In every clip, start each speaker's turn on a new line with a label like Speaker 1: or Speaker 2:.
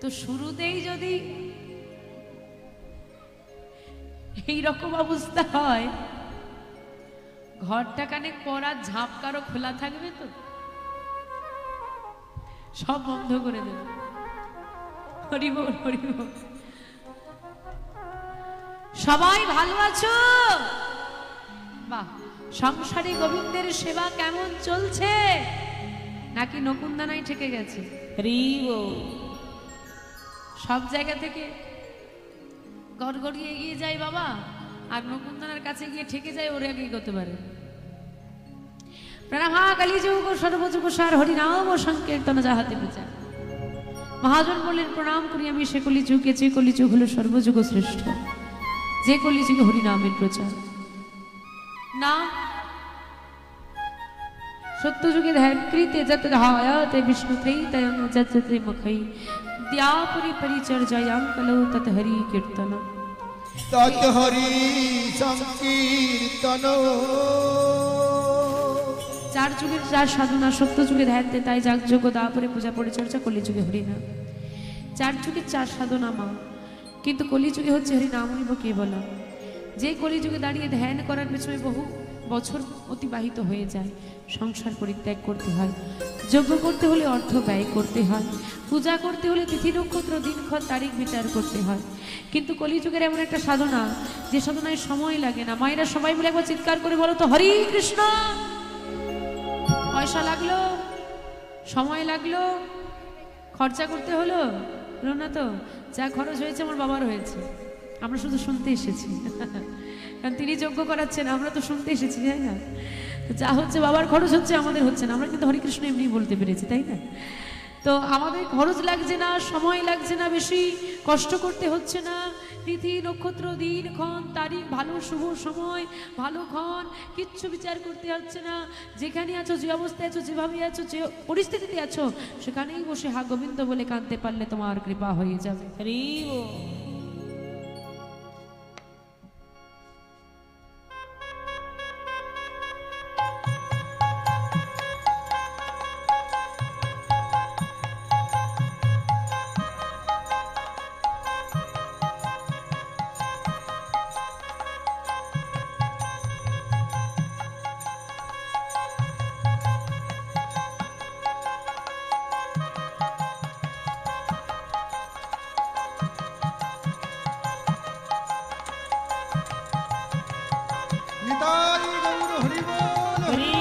Speaker 1: তো শুরুতেই যদি এই রকম অবস্থা হয়, ঘরটা কানেক পড়া ঝাঁপকারও খোলা থাকবে তো, সব বন্ধ করে দেবে। হরি বল, হরি বল। সবাই ভালো আছো? বাহ, সংসারে গোবিন্দের সেবা কেমন চলছে? নাকি নকুন্দানাই ঠেকে গেছে? হরি বল। সব জায়গা থেকে গড়গড়িয়ে এগিয়ে যায় বাবা, আর নকুন্দানার কাছে গিয়ে ঠেকে যায়, ওরে আগে করতে পারে। প্রণামা কলিযুগ সর্বযুগ সার হরি নাম ও সংকীর্তন যাহাতে প্রচার। মহাজন বললেন, প্রণাম করি আমি সে কলিযুগে, যে কলিযুগ হলো সর্বযুগ শ্রেষ্ঠ, যে কলিযুগে হরি নামের প্রচার। না সত্যযুগে ধ্যান কৃতে যত ধায়াতে বিষ্ণু ত্রৈতয়ং যজতে মুখৈ দ্যাপুরি পরিচর্যায়াং কলৌ তত হরি কীর্তন,
Speaker 2: তত হরি সংকীর্তন।
Speaker 1: চার যুগের চার সাধনা, সত্য যুগে ধ্যান দে, তাই যাগযজ্ঞ দাপরে পূজা পরিচর্যা, কলিযুগে হরিনাম। চার যুগের চার সাধনা মা, কিন্তু কলিযুগে হচ্ছে হরিনাম হরিব কেবলা। যে কলিযুগে দাঁড়িয়ে ধ্যান করার পেছনে বহু বছর অতিবাহিত হয়ে যায়, সংসার পরিত্যাগ করতে হয়, যজ্ঞ করতে হলে অর্থ ব্যয় করতে হয়, পূজা করতে হলে তিথি নক্ষত্র দিনক্ষণ তারিখ বিচার করতে হয়। কিন্তু কলিযুগের এমন একটা সাধনা, যে সাধনায় সময় লাগে না। মায়েরা সবাই মিলে একবার চিৎকার করে বলো তো, হরি কৃষ্ণ। পয়সা লাগলো, সময় লাগলো, খরচা করতে হলো না তো? যা খরচ হয়েছে আমার বাবার হয়েছে, আমরা শুধু শুনতে এসেছি। কারণ তিনি যজ্ঞ করাচ্ছেন, আমরা তো শুনতে এসেছি, তাই না? যা হচ্ছে বাবার খরচ হচ্ছে, আমাদের হচ্ছে না। আমরা কিন্তু হরিকৃষ্ণ এমনি বলতে পেরেছি, তাই না? তো আমাদের খরচ লাগছে না, সময় লাগছে না, বেশি কষ্ট করতে হচ্ছে না। তিথি নক্ষত্র দিনক্ষণ তারিখ, ভালো শুভ সময়, ভালো ক্ষণ, কিচ্ছু বিচার করতে হচ্ছে না। যেখানে আছো, যে অবস্থায় আছো, যেভাবে আছো, যে পরিস্থিতিতে আছো, সেখানেই বসে হা গোবিন্দ বলে কাঁদতে পারলে তোমার কৃপা হয়ে যাবে। হরি বল।
Speaker 2: নিতাই গৌর হরি বল, হরি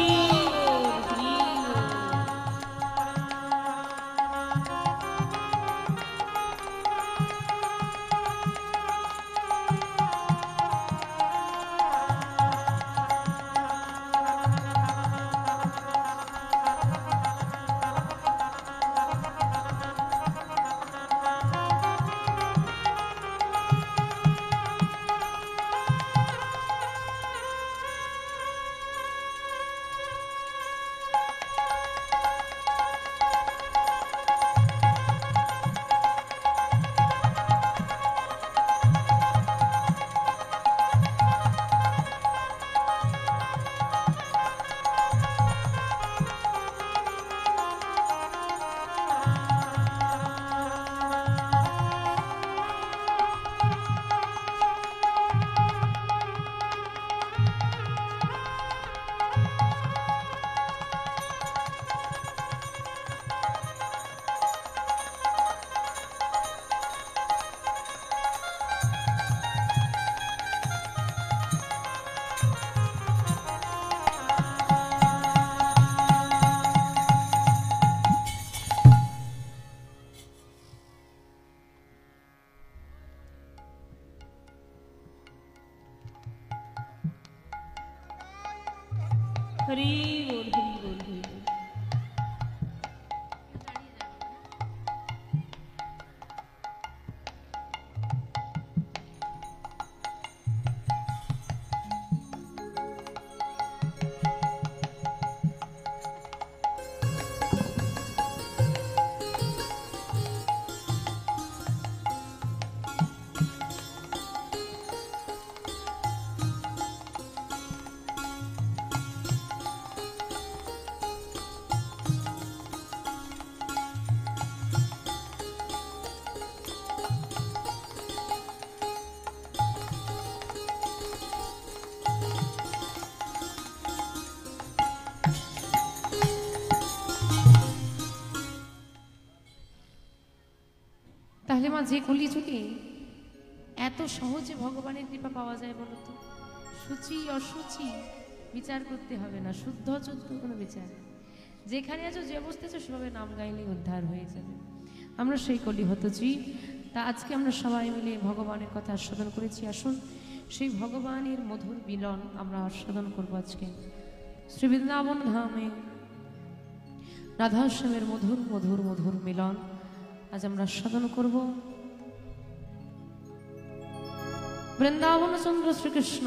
Speaker 1: হরি বল, হরি বল, হরি বল। তাহলে মা যে কলিযুগে এত সহজে ভগবানের কৃপা পাওয়া যায় বলো তো? সূচি অসুচি বিচার করতে হবে না, শুদ্ধ অশুদ্ধ কোনো বিচার নেই। যেখানে আছো, যে অবস্থায় আছো, সেভাবে নাম গাইলে উদ্ধার হয়ে যাবে। আমরা সেই কলি হতছি। তা আজকে আমরা সবাই মিলে ভগবানের কথা আস্বাদন করেছি। আসুন সেই ভগবানের মধুর মিলন আমরা আস্বাদন করবো আজকে শ্রী বৃন্দাবন ধামে। রাধাশ্যামের মধুর মধুর মধুর মিলন আজ আমরা আস্বাদন করব। বৃন্দাবন চন্দ্র শ্রীকৃষ্ণ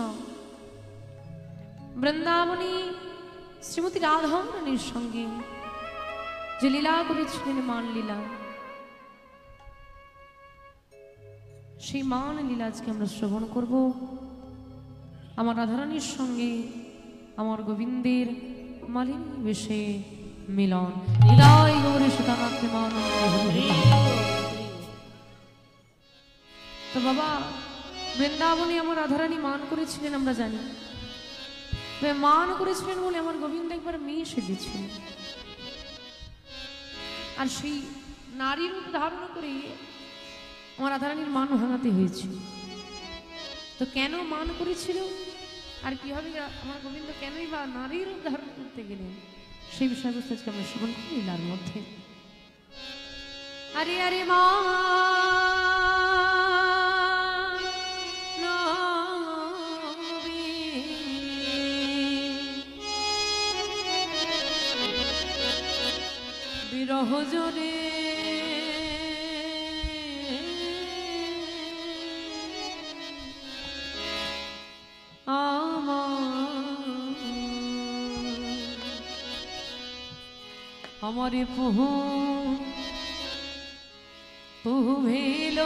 Speaker 1: বৃন্দাবনী শ্রীমতী রাধারানীর সঙ্গে যে লীলা করেছিলেন, মান লীলা, সেই মান লীলা আজকে আমরা শ্রবণ করব। আমার রাধারানীর সঙ্গে আমার গোবিন্দের মালিনী বেশে মিলন। হৃদয় গৌরী সুতানাথ তো বাবা, বৃন্দাবনে আমার রাধারানী মান করেছিলেন আমরা জানি। মান করেছিলেন বলে আমার গোবিন্দ একবার মেয়ে সেজেছিল, আর সেই নারীর রূপ ধারণ করে আমার রাধারানীর মান ভাঙাতে হয়েছিল। তো কেন মান করেছিল আর কিভাবে আমার গোবিন্দ কেনই বা নারীর রূপ ধারণ করতে গেলেন, সেই বিষয়বস্তু আজকে আমরা শ্রবণ করি লীলার মধ্যে। আরে আরে মা বিরহ জোরে আমারে পুহু পুহু ভেল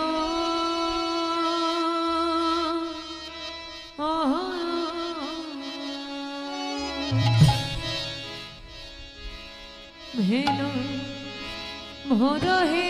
Speaker 1: ভেল ভোর হে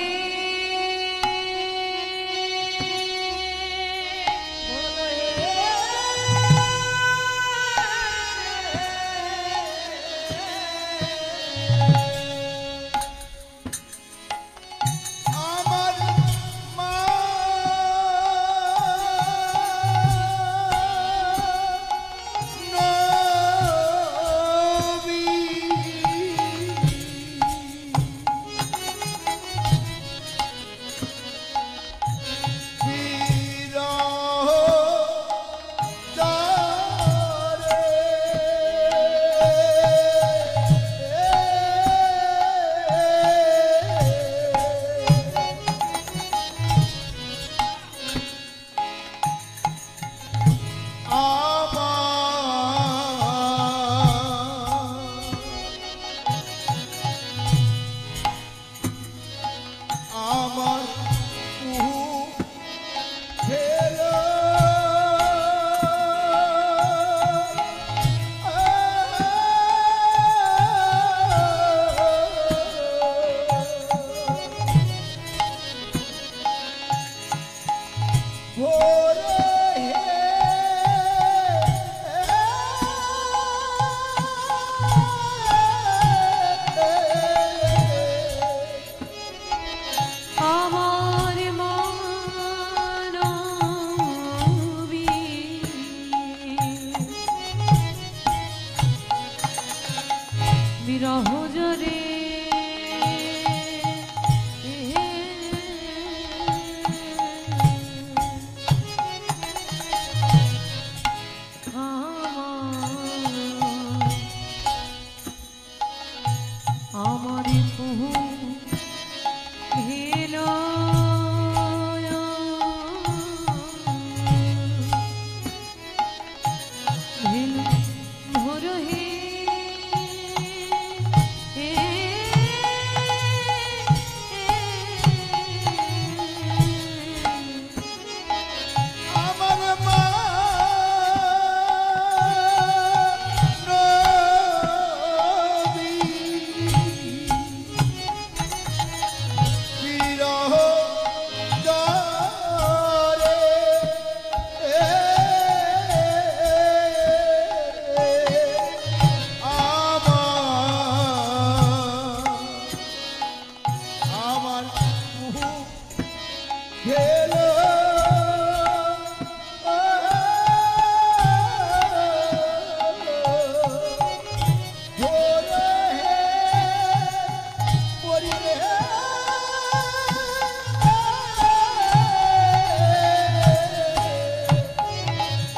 Speaker 2: খেলো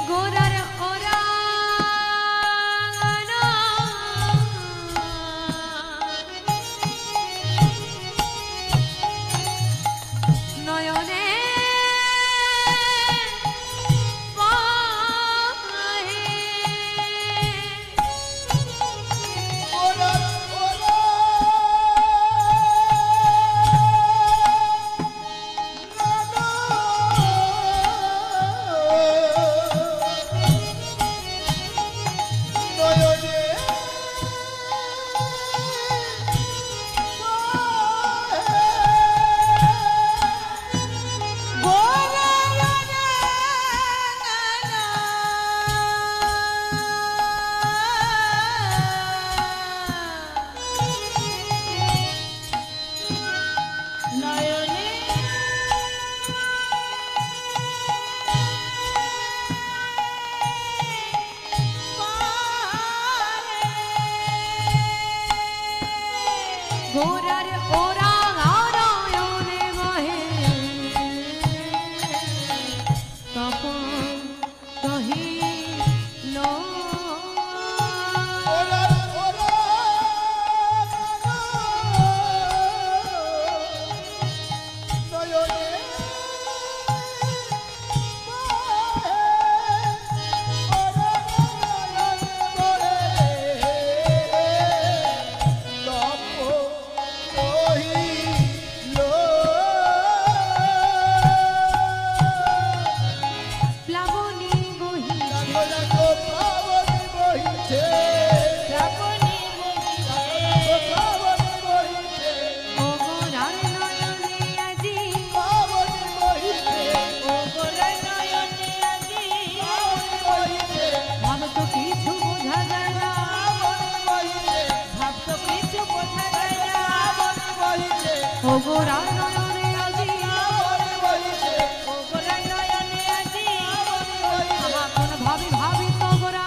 Speaker 1: গোরার ওরা নয়নে পাহে গোরার ওরা নয়নে বহে তপন কহিল প্লাবনী বহিছে ও গোরার নয়নে আজি ভাব তো কিছু বোঝা যায় না ও গোরার নয়নে আজি আমার কোন ভাবি ভাবি তো গোরা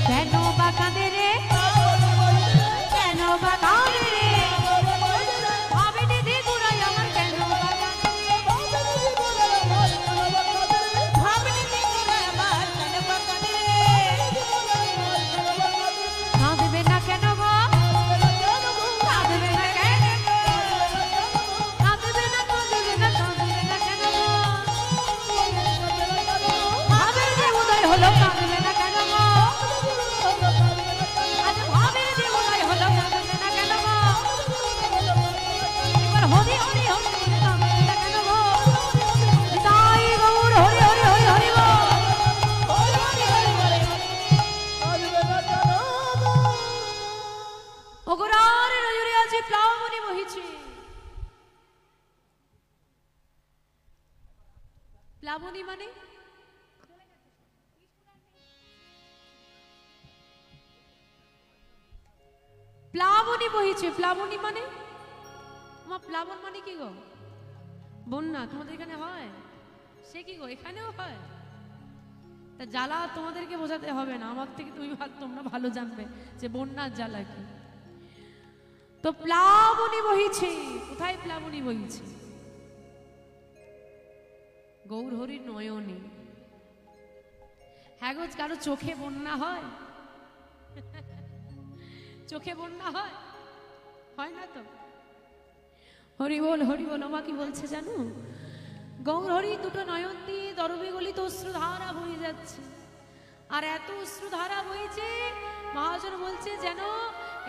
Speaker 1: কেন বা কাঁদে রে কেন বা কাঁদে রে ভাবে দিদি গোরাই আমার কেন বা কাঁদে কাঁদবে না কেন গো কাঁদবে না কেন কাঁদবে না কাঁদবে না কাঁদবে না কেন গো ভাবের যে উদয় হলো কাঁদবে না কেন গো আজ ভাবের যে উদয় হলো কাঁদবে না কেন গো এবার হরি হরি হরি বলে কাঁদবে না কেন গো তাই গৌর হরি হরি হরি হরি গো ওগরার নজরে আছে প্লাবনী বহিছে প্লাবনী মানে প্লাবনী বহিছে প্লাবনী মানে তোমার প্লাবন মানে কি গো বন্যা তোমাদের এখানে হয় সে কি গো এখানেও হয় তা জ্বালা তোমাদেরকে বোঝাতে হবে না আমার থেকে তোমরা ভালো জানবে যে বন্যার জ্বালা কি তো প্লাবনী বহিছে কোথায় প্লাবনী বহিছে গৌর হরির নয়নে হ্যাঁ গো কারো চোখে বন্যা হয় চোখে বন্যা হয় হয় না তো হরি বল আমা কি বলছে জানো গৌর হরি দুটো নয়ন দিয়ে দরবে গলিত অশ্রুধারা বয়ে যাচ্ছে আর এত অশ্রুধারা বইছে মহাজন বলছে যেন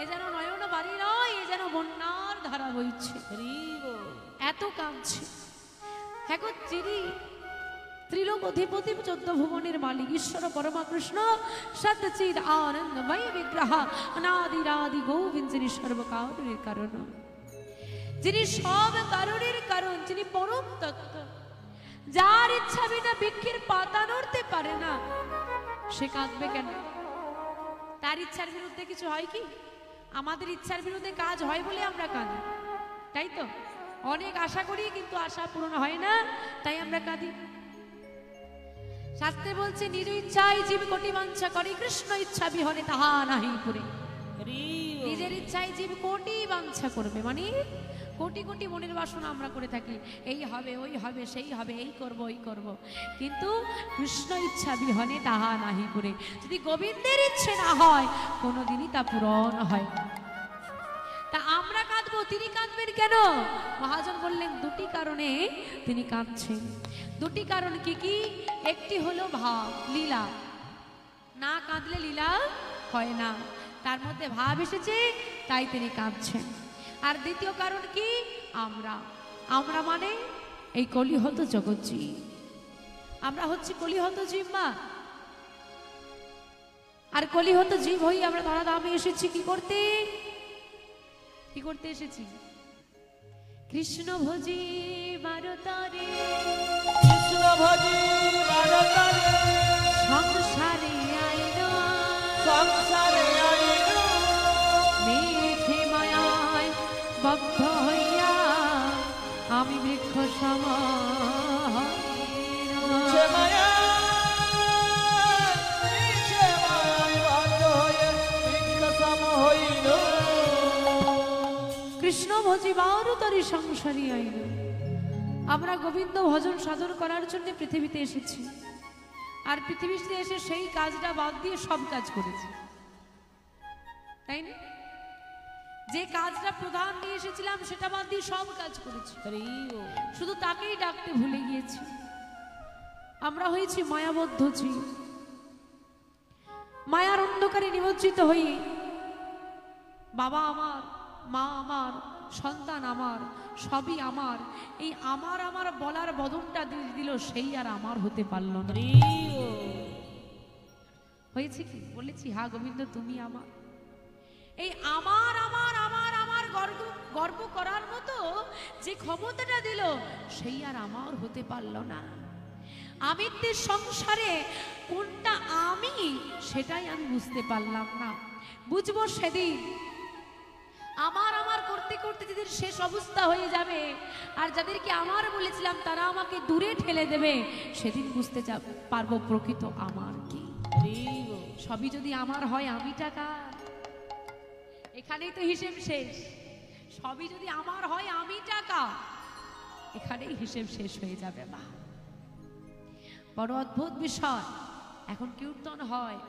Speaker 1: এ যেন নয়ন বাড়ি নয় এ যেন বন্যার ধারা বইছে এত কাঁদছে হ্যাঁ গো যিনি ত্রিলোক অধিপতি 14 ভুবনের মালিক ঈশ্বর পরমা কৃষ্ণ সত্যচিৎ আনন্দময় বিগ্রহ অনাদিরাদি গোবিন্দ যিনি সর্বকারণের কারণ যিনি সব কারণের কারণ যিনি পরম তত্ত্ব যার ইচ্ছা বিনা বৃক্ষের পাতা নড়তে পারে না সে কাঁদবে কেন তার ইচ্ছার বিরুদ্ধে কিছু হয় কি আমাদের ইচ্ছার বিরুদ্ধে কাজ হয় বলে আমরা কাঁদি তাই তো? অনেক আশা করি কিন্তু আশা পূরণ হয় না, তাই আমরা কাঁদি। শাস্ত্রে বলছে নিজ ইচ্ছায় জীব কোটি বাঞ্ছা করে, কৃষ্ণ ইচ্ছা বিহনে তাহা নাহি পুরে। নিজের ইচ্ছায় জীব কোটি বাঞ্ছা করবে, মানে কোটি কোটি মনের বাসনা আমরা করে থাকি, এই হবে ওই হবে সেই হবে, এই করব ওই করব, কিন্তু কৃষ্ণ ইচ্ছা বিহনে তাহা নাহি পুরে। যদি গোবিন্দের ইচ্ছে না হয় কোনোদিনই তা পূরণ হয় না। তা আমরা কাঁদবো, তিনি কাঁদবেন কেন? মহাজন বললেন দুটি কারণে তিনি কাঁদছেন। দুটি কারণ কি কি? একটি হলো ভাব, লীলা। না কাঁদলে লীলা হয় না, তার মধ্যে ভাব এসেছে তাই তিনি কাঁদছেন। আর দ্বিতীয় কারণ কি? আমরা মানে এই কলিহত জগৎজীব, আমরা হচ্ছে কলিহত জীব মা। আর কলিহত জীব হই আমরা ধরাধামে এসেছি কি করতে? কি করতে এসেছি? কৃষ্ণ ভজি বারতারে,
Speaker 3: কৃষ্ণ ভজি বারতারে,
Speaker 1: সংসারে আইলো,
Speaker 3: সংসারে আইলো,
Speaker 1: মেঘে মায়ায় বদ্ধ হইয়া আমি বৃক্ষ সম
Speaker 3: মিছে মায়ায় বদ্ধ হয়ে বৃক্ষ সম হইল।
Speaker 1: কৃষ্ণ ভজি বারতারে সংসারে আইলো। আমরা গোবিন্দ ভজন সাধন করার জন্য পৃথিবীতে এসেছি, আর পৃথিবীতে এসে সেই কাজটা বাদ দিয়ে সব কাজ করেছি, তাই না? যে কাজটা প্রধান নিয়ে এসেছিলাম সেটা বাদ দিয়ে সব কাজ করেছি, শুধু তাকেই ডাকতে ভুলে গিয়েছি। আমরা হয়েছি মায়াবদ্ধ জীব, মায়ার অন্ধকারে নিমজ্জিত হয়ে বাবা আমার, মা আমার, সন্তান আমার, সবই আমার, এই আমার আমার বলার বদনটা দিল, সেই আর আমার হতে পারল না। হয়েছে কি? বলেছি হা গোবিন্দ তুমি আমার। এই আমার আমার আমার আমার গর্ব করার মতো যে ক্ষমতাটা দিল, সেই আর আমার হতে পারল না। আমিত্বের সংসারে কোনটা আমি সেটাই আমি বুঝতে পারলাম না। বুঝবো সেদিন আমার আমার করতে করতে যাদের শেষ অবস্থা হয়ে যাবে, আর যাদেরকে আমার বলেছিলাম তারা আমাকে দূরে ঠেলে দেবে, সেদিন বুঝতে পারবো প্রকৃত আমার কি। সবই যদি আমার হয় আমি টাকা, এখানেই তো হিসেব শেষ। সবই যদি আমার হয় আমি টাকা, এখানেই হিসেব শেষ হয়ে যাবে। মা বড় অদ্ভুত বিষয়। এখন কীর্তন হয়,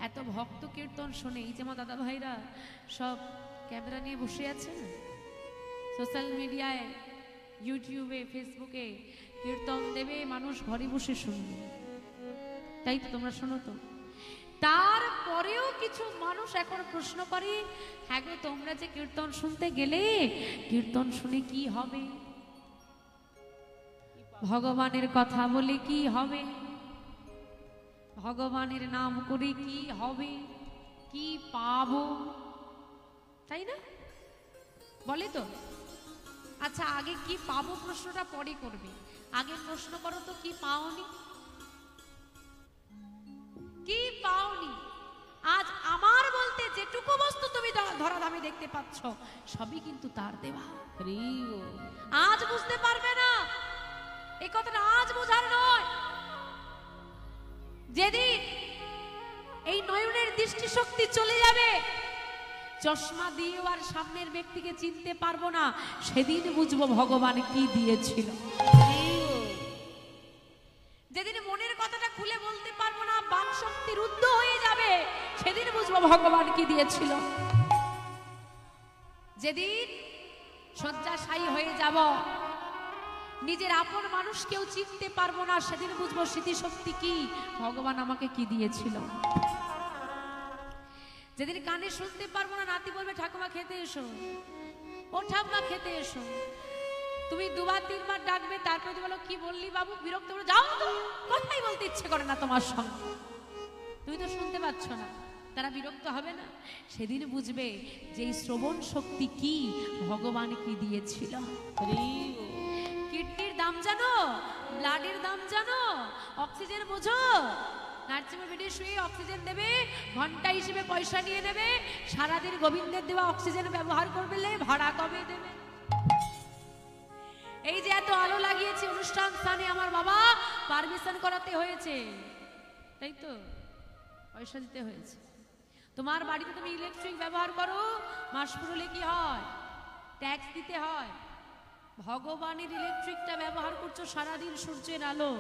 Speaker 1: এত ভক্ত কীর্তন শোনে। এই যে আমার দাদা ভাইরা সব ক্যামেরা নিয়ে বসে আছে, সোশ্যাল মিডিয়ায়, ইউটিউবে, ফেসবুকে কীর্তন দেবে, মানুষ ঘরে বসে শুনবে, তাই তো? তোমরা শোনো তো। তারপরেও কিছু মানুষ এখন প্রশ্ন করে, হ্যাঁ গো তোমরা যে কীর্তন শুনতে গেলে, কীর্তন শুনে কি হবে? ভগবানের কথা বলে কি হবে? ভগবানের নাম করে কি হবে? কি পাবো? তাই না? বলে তো। আচ্ছা আগে কি পাবো প্রশ্নটা পরে করবে, আগে প্রশ্ন করো তো কি পাওনি? কি পাওনি? আজ আমার বলতে যেটুকু বস্তু তুমি ধরাধামে দেখতে পাচ্ছ সবই কিন্তু তার দেওয়া। আজ বুঝতে পারবে না, এই কথাটা আজ বোঝার নয়। যেদিন এই নয়নের দৃষ্টিশক্তি চলে যাবে, চশমা দিয়েও আর সামনের ব্যক্তিকে চিনতে পারবো না, সেদিন বুঝবো ভগবান কি দিয়েছিল। যেদিন মনের কথাটা খুলে বলতে পারবো না, বাক শক্তি রুদ্ধ হয়ে যাবে, সেদিন বুঝবো ভগবান কি দিয়েছিল। যেদিন শয্যাশায়ী হয়ে যাব, নিজের আপন মানুষ কেউ চিনতে পারবো না, সেদিন বুঝবো স্মৃতিশক্তি কি, ভগবান আমাকে কি দিয়েছিল। যেদিন কানে শুনতে পারবো না, নাতি বলবে ঠাকুমা খেতে এসো, ও ঠাকুমা খেতে এসো, তুমি দুবার তিনবার ডাকবে, তারপরে তুমি বলো কি বললি বাবু, বিরক্ত করে যাও তো, কথাই বলতে ইচ্ছে করে না তোমার সঙ্গে, তুমি তো শুনতে পাচ্ছ না, তারা বিরক্ত হবে না? সেদিন বুঝবে যে এই শ্রবণ শক্তি কি, ভগবান কি দিয়েছিল। কিডনির দাম জানো, ব্লাডের দাম জানো, অক্সিজেন বোঝো? নার্সিংহোমে বেডে শুয়ে অক্সিজেন দেবে, ঘন্টা হিসেবে পয়সা নিয়ে নেবে, সারাদিন গোবিন্দের দেওয়া অক্সিজেন ব্যবহার করবে, ভাড়া কবে দেবে? এই যে এত আলো লাগিয়েছি অনুষ্ঠান স্থানে আমার বাবা পারমিশন করাতে হয়েছে, তাই তো পয়সা দিতে হয়েছে। তোমার বাড়িতে তুমি ইলেকট্রিক ব্যবহার করো, মাস পুরলে কি হয়? ট্যাক্স দিতে হয়। ভগবানের ইলেকট্রিকটা ব্যবহার করছো সারাদিন সূর্যের আলো,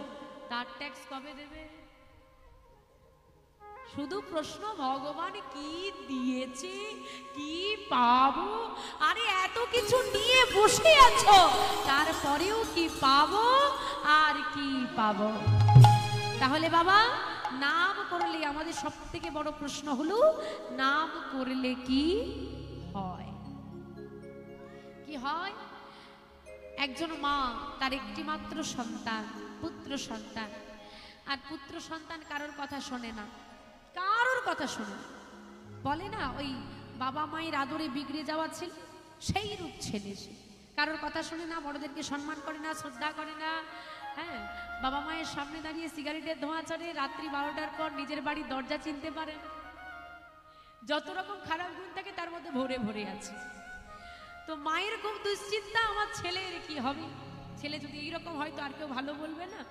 Speaker 1: তার ট্যাক্স কবে দেবে? শুধু প্রশ্ন ভগবান কি দিয়েছে, কি পাবো? আরে এত কিছু নিয়ে বসে আছো, তারপরেও কি পাবো আর কি পাবো? তাহলে বাবা নাম করলে আমাদের সব থেকে বড় প্রশ্ন হলো নাম করলে কি হয়? কি হয়? একজন মা তার একটি মাত্র সন্তান, পুত্র সন্তান, আর পুত্র সন্তান কারোর কথা শোনে না, কারোর কথা শোনে না। বলে না ওই বাবা মায়ের আদরে বিগড়ে যাওয়া ছেলে, সেই রূপ ছেলে সে। কারোর কথা শোনে না, বড়দেরকে সম্মান করে না, শ্রদ্ধা করে না। হ্যাঁ, বাবা মায়ের সামনে দাঁড়িয়ে সিগারেটের ধোঁয়া চড়ে, রাত্রি 12টার পর নিজের বাড়ির দরজা চিনতে পারে না। যত রকম খারাপ গুণ থাকে তার মধ্যে ভরে ভরে আছে। তো মায়ের খুব দুশ্চিন্তা, আমার ছেলের কি হবে? ছেলে যদি এইরকম হয় তো আর কেউ ভালো বলবে না।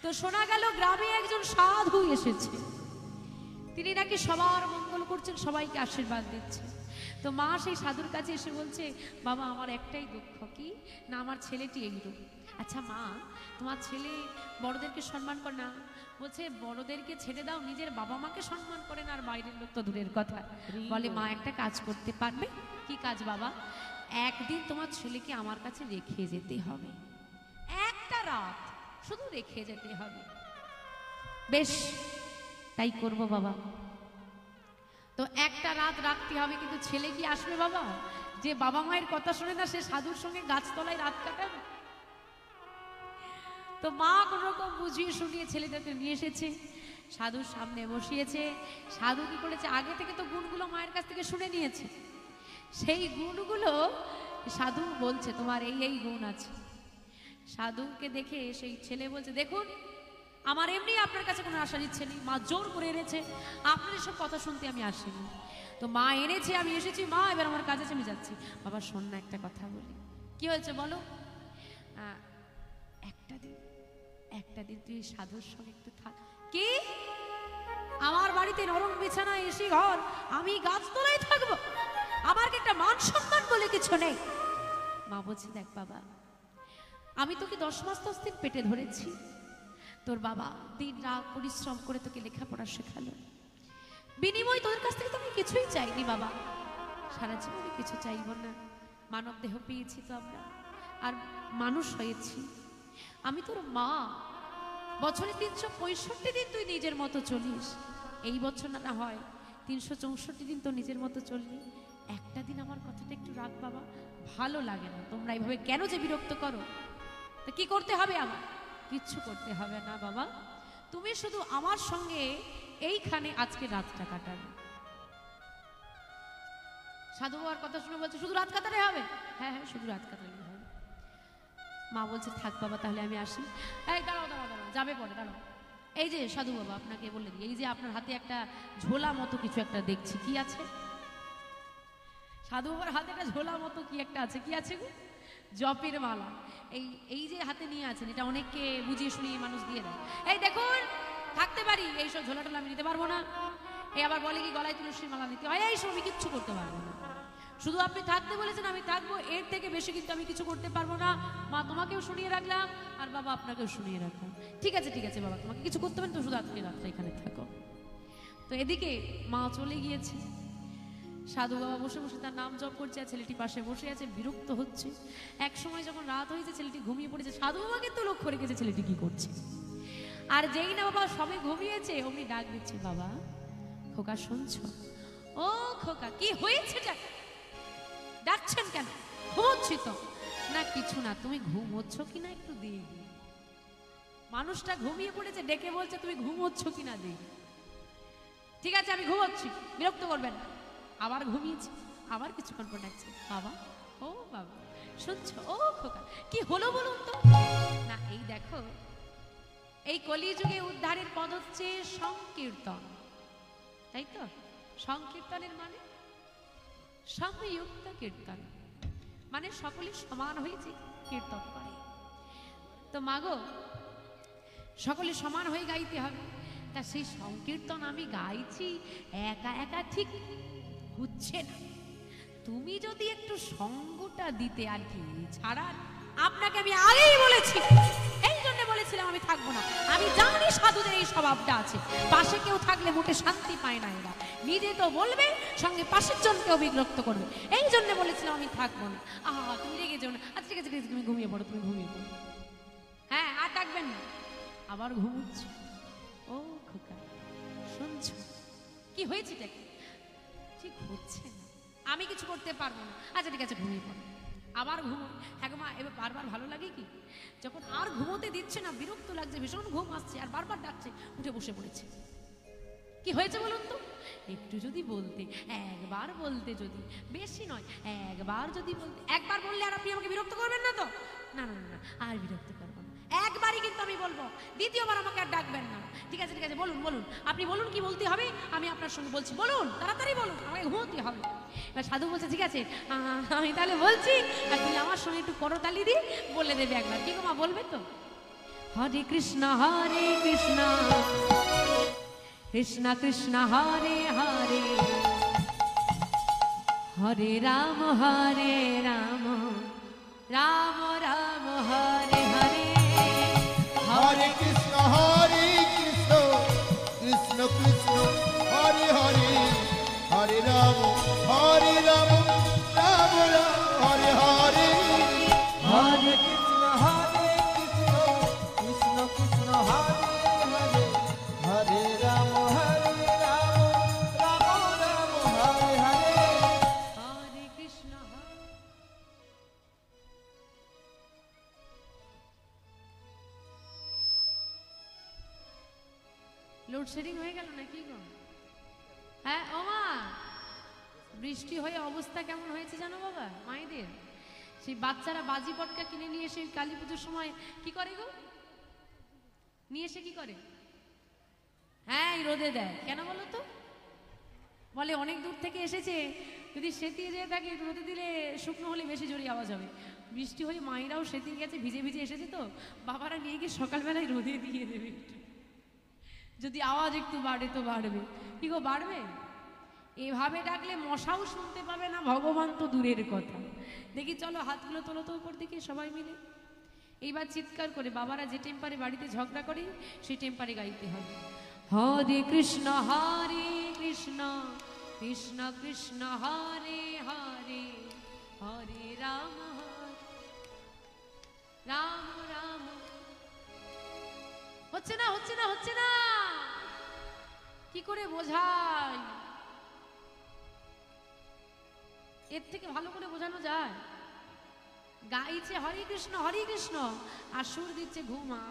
Speaker 1: তো শোনা গেল গ্রামে একজন সাধু এসেছে, তিনি নাকি সবার মঙ্গল করছেন, সবাইকে আশীর্বাদ দিচ্ছেন। তো মা সেই সাধুর কাছে এসে বলছে, বাবা আমার একটাই দুঃখ, কি না আমার ছেলেটি এইরূপ। আচ্ছা মা, তোমার ছেলে বড়দেরকে সম্মান করে না? বলছে বড়দেরকে ছেড়ে দাও, নিজের বাবা মাকে সম্মান করে না, আর বাইরের লোক তো দূরের কথা। বলে মা একটা কাজ করতে পারবে? কি কাজ বাবা? একদিন তোমার ছেলেকে আমার কাছে রেখে যেতে হবে, একটা রাত শুধু রেখে যেতে হবে। বেশ, তাই করব বাবা। তো একটা রাত রাখতে হবে, কিন্তু ছেলে কি আসবে বাবা? যে বাবা মায়ের কথা শুনে না, সে সাধুর সঙ্গে গাছতলায় রাত কাটাবে? তো মা কোন রকম বুঝিয়ে শুনিয়ে ছেলেটাকে নিয়ে এসেছে, সাধুর সামনে বসিয়েছে। সাধু কি করেছে, আগে থেকে তো গুণগুলো মায়ের কাছ থেকে শুনে নিয়েছে। সেই গুণগুলো সাধু বলছে তোমার এই এই গুণ আছে। সাধুকে দেখে সেই ছেলে বলছে, দেখুন আমার এমনি আপনার কাছে কোনো আশার ইচ্ছে নেই, মা জোর করে এনেছে, আপনার এসব কথা শুনতে আমি আসিনি। তো মা এনেছে, আমি এসেছি, মা এবার আমার কাজ আছে, আমি যাচ্ছি। বাবা শোন না, একটা কথা বলি। কি হয়েছে বলো? একটা দিন তুই সাধুর সঙ্গে একটু থাক। কি? আমার বাড়িতে নরম বিছানা, এসি ঘর, আমি গাছতলায় থাকবো? আমার কি একটা মান সম্মান বলে কিছু নেই? মা বলছে, দেখ বাবা, আমি তোকে 10 মাস 10 দিন পেটে ধরেছি, তোর বাবা দিন রাত পরিশ্রম করে তোকে লেখাপড়া শেখালো, বিনিময় তোদের কাছ থেকে তো আমি কিছুই চাইনি বাবা, সারা জীবনে কিছু চাইব না। মানব দেহ পেয়েছি তো আমরা, আর মানুষ হয়েছি। আমি তোর মা, বছরে 365 দিন তুই নিজের মতো চলিস। এই বছর না হয় 364 দিন তো নিজের মতো চললি, একটা দিন আমার কথাটা একটু রাখ বাবা, ভালো লাগে না। তোমরা এইভাবে কেন যে বিরক্ত করো? তা কি করতে হবে আমার? কিচ্ছু করতে হবে না বাবা, তুমি শুধু আমার সঙ্গে এইখানে আজকে রাতটা কাটাবে। সাধু বাবার কথা শুনে বলছে শুধু রাত কাটালে হবে? হ্যাঁ হ্যাঁ, শুধু রাত কাটালে হবে। মা বলছে থাক বাবা, তাহলে আমি আসি। এই দাঁড়াও দাঁড়াও দাঁড়াও, যাবে পরে, দাঁড়াও। এই যে সাধু বাবা, আপনাকে বলে দিই, এই যে আপনার হাতে একটা ঝোলা মতো কিছু একটা দেখছি, কি আছে? সাধু বাবার হাতে একটা ঝোলা মতো কি একটা আছে, কি আছে গো? জপের মালা। এই যে হাতে নিয়ে আছেন, এটা অনেককে বুঝিয়ে শুনিয়ে মানুষ দিয়ে দেয়। এই দেখুন, থাকতে পারি, এইসব ঝোলা টোলা আমি নিতে পারবো না। এই আবার বলে কি গলায় তুলসীর মালা নিতে হয়, এইসব আমি কিচ্ছু করতে পারবো না। শুধু আপনি থাকতে বলেছেন, আমি থাকবো, এর থেকে বেশি কিন্তু আমি কিছু করতে পারবো না। মা তোমাকেও শুনিয়ে রাখলাম, আর বাবা আপনাকেও শুনিয়ে রাখলাম। ঠিক আছে ঠিক আছে বাবা, তোমাকে কিছু করতে পারেন তো, শুধু আজকে রাত্রে এখানে থাকো। তো এদিকে মা চলে গিয়েছে, সাধু বাবা বসে বসে তার নাম জপ করছে, আর ছেলেটি পাশে বসে আছে, বিরক্ত হচ্ছে। এক সময় যখন রাত হয়েছে, ছেলেটি ঘুমিয়ে পড়েছে। সাধু বাবাকে তো লক্ষ্য রেখেছে ছেলেটি কি করছে। আর যেই না বাবা সবে ঘুমিয়েছে, অমনি ডাক দিচ্ছে, বাবা খোকা শুনছো? ও খোকা, কি হয়েছে? ডাকছেন কেন? ঘুমোচ্ছি তো। না কিছু না, তুমি ঘুমোচ্ছ কিনা একটু দেখি। মানুষটা ঘুমিয়ে পড়েছে, ডেকে বলছে তুমি ঘুমোচ্ছ কিনা দেখি। ঠিক আছে আমি ঘুমোচ্ছি, বিরক্ত করবেন না। আবার ঘুমিয়েছি, আবার কিছুক্ষণ পর ডাকছে, বাবা ও বাবা শুনছো? ও খোকা, কি হলো বলুন তো? না এই দেখো, এই কলিযুগে উদ্ধারের পদ হচ্ছে সংকীর্তন, তাই তো? সংকীর্তনের মানে সমযুক্ত কীর্তন, মানে সকলে সমান হয়েছে কীর্তন করে। তো মাগো সকলে সমান হয়ে গাইতে হবে, তা সেই সংকীর্তন আমি গাইছি একা একা ঠিক হচ্ছে না, তুমি যদি একটু সঙ্গটা দিতে আর কি ছাড়া। আপনাকে আমি আগেই বলেছি, এই জন্য বলেছিলাম আমি থাকবো না। আমি জানি সাধুদের এই স্বভাবটা আছে, পাশে কেউ থাকলে মোটে শান্তি পায় না এরা, নিজে তো বলবে সঙ্গে পাশের জনকেও বিরক্ত করবে, এই জন্য বলেছিলাম আমি থাকবো না। আহা তুমি রেগে যাও না, আচ্ছা ঠিক আছে ঠিক আছে, তুমি ঘুমিয়ে পড়ো, তুমি ঘুমিয়ে পড়ো। হ্যাঁ আর ডাকবেন না, আবার ঘুমুচ্ছ। ও খোকা শুনছো কি হয়েছে, ঠিক হচ্ছে না, আমি কিছু করতে পারবো না। আচ্ছা ঠিক আছে ঘুমিয়ে পড়ো, আবার ঘুমো। হ্যাঁ মা এবার বারবার ভালো লাগে কি, যখন আর ঘুমোতে দিচ্ছে না, বিরক্ত লাগছে, ভীষণ ঘুম আসছে, আর বারবার ডাকছে, উঠে বসে পড়েছে। কি হয়েছে বলুন তো, একটু যদি বলতে, একবার বলতে, যদি বেশি নয় একবার যদি বলতে। একবার বললে আর আপনি আমাকে বিরক্ত করবেন না তো? না না না, আর বিরক্ত করবো না, একবারই কিন্তু আমি বলবো, দ্বিতীয়বার আমাকে আর ডাকবেন না। ঠিক আছে ঠিক আছে, বলুন বলুন, আপনি বলুন কি বলতে হবে, আমি আপনার সঙ্গে বলছি, বলুন তাড়াতাড়ি বলুন, আমাকে ঘুমোতে হবে। এবার সাধু বলছে ঠিক আছে আমি তাহলে বলছি, আর তুমি আমার সঙ্গে একটু করতালি দিয়ে বলে দেবে একবার। কি গো মা বলবে তো? হরে কৃষ্ণ কৃষ্ণ কৃষ্ণ হরে হরে, হরে রাম রাম রাম হরে হরে,
Speaker 2: হরে কৃষ্ণ কৃষ্ণ কৃষ্ণ হরে হরে, হরে রাম রাম রাম হরে হরে।
Speaker 3: হরে কৃষ্ণ কৃষ্ণ কৃষ্ণ হরে হরে, হরে রাম রাম রাম হরে হরে।
Speaker 1: হরে কৃষ্ণ লোডশেডিং হয়ে গেল নাকি গো? হ্যাঁ ও মা, বৃষ্টি হয়ে অবস্থা কেমন হয়েছে জানো বাবা মায়েদের? সেই বাচ্চারা বাজি পটকা কিনে নিয়ে এসে কালী পুজোর সময় কি করে গো, নিয়ে এসে কি করে? হ্যাঁ এই রোদে দেয়, কেন বলো তো? বলে অনেক দূর থেকে এসেছে, যদি সেতিয়ে যেয়ে থাকে রোদে দিলে শুকনো হলে বেশি জোরে আওয়াজ হবে। বৃষ্টি হয়ে মায়েরাও সেতিয়ে গেছে, ভিজে ভিজে এসেছে, তো বাবারা নিয়ে গিয়ে সকালবেলায় রোদে দিয়ে দেবে, যদি আওয়াজ একটু বাড়ে তো বাড়বে। কি গো বাড়বে? এভাবে ডাকলে মশাও শুনতে পাবে না, ভগবান তো দূরের কথা। দেখি চলো হাতগুলো তোলো তো উপর দিকে সবাই মিলে, এইবার চিৎকার করে বাবারা যে টেম্পারে বাড়িতে ঝগড়া করে সেই টেম্পারে গাইতে হবে। হরে কৃষ্ণ কৃষ্ণ কৃষ্ণ হরে হরে, হরে রাম রাম রাম। হচ্ছে না হচ্ছে না হচ্ছে না, কি করে বোঝাই? এর থেকে ভালো করে বোঝানো যায়? গাইছে হরে কৃষ্ণ আর সুর দিচ্ছে ঘুমা,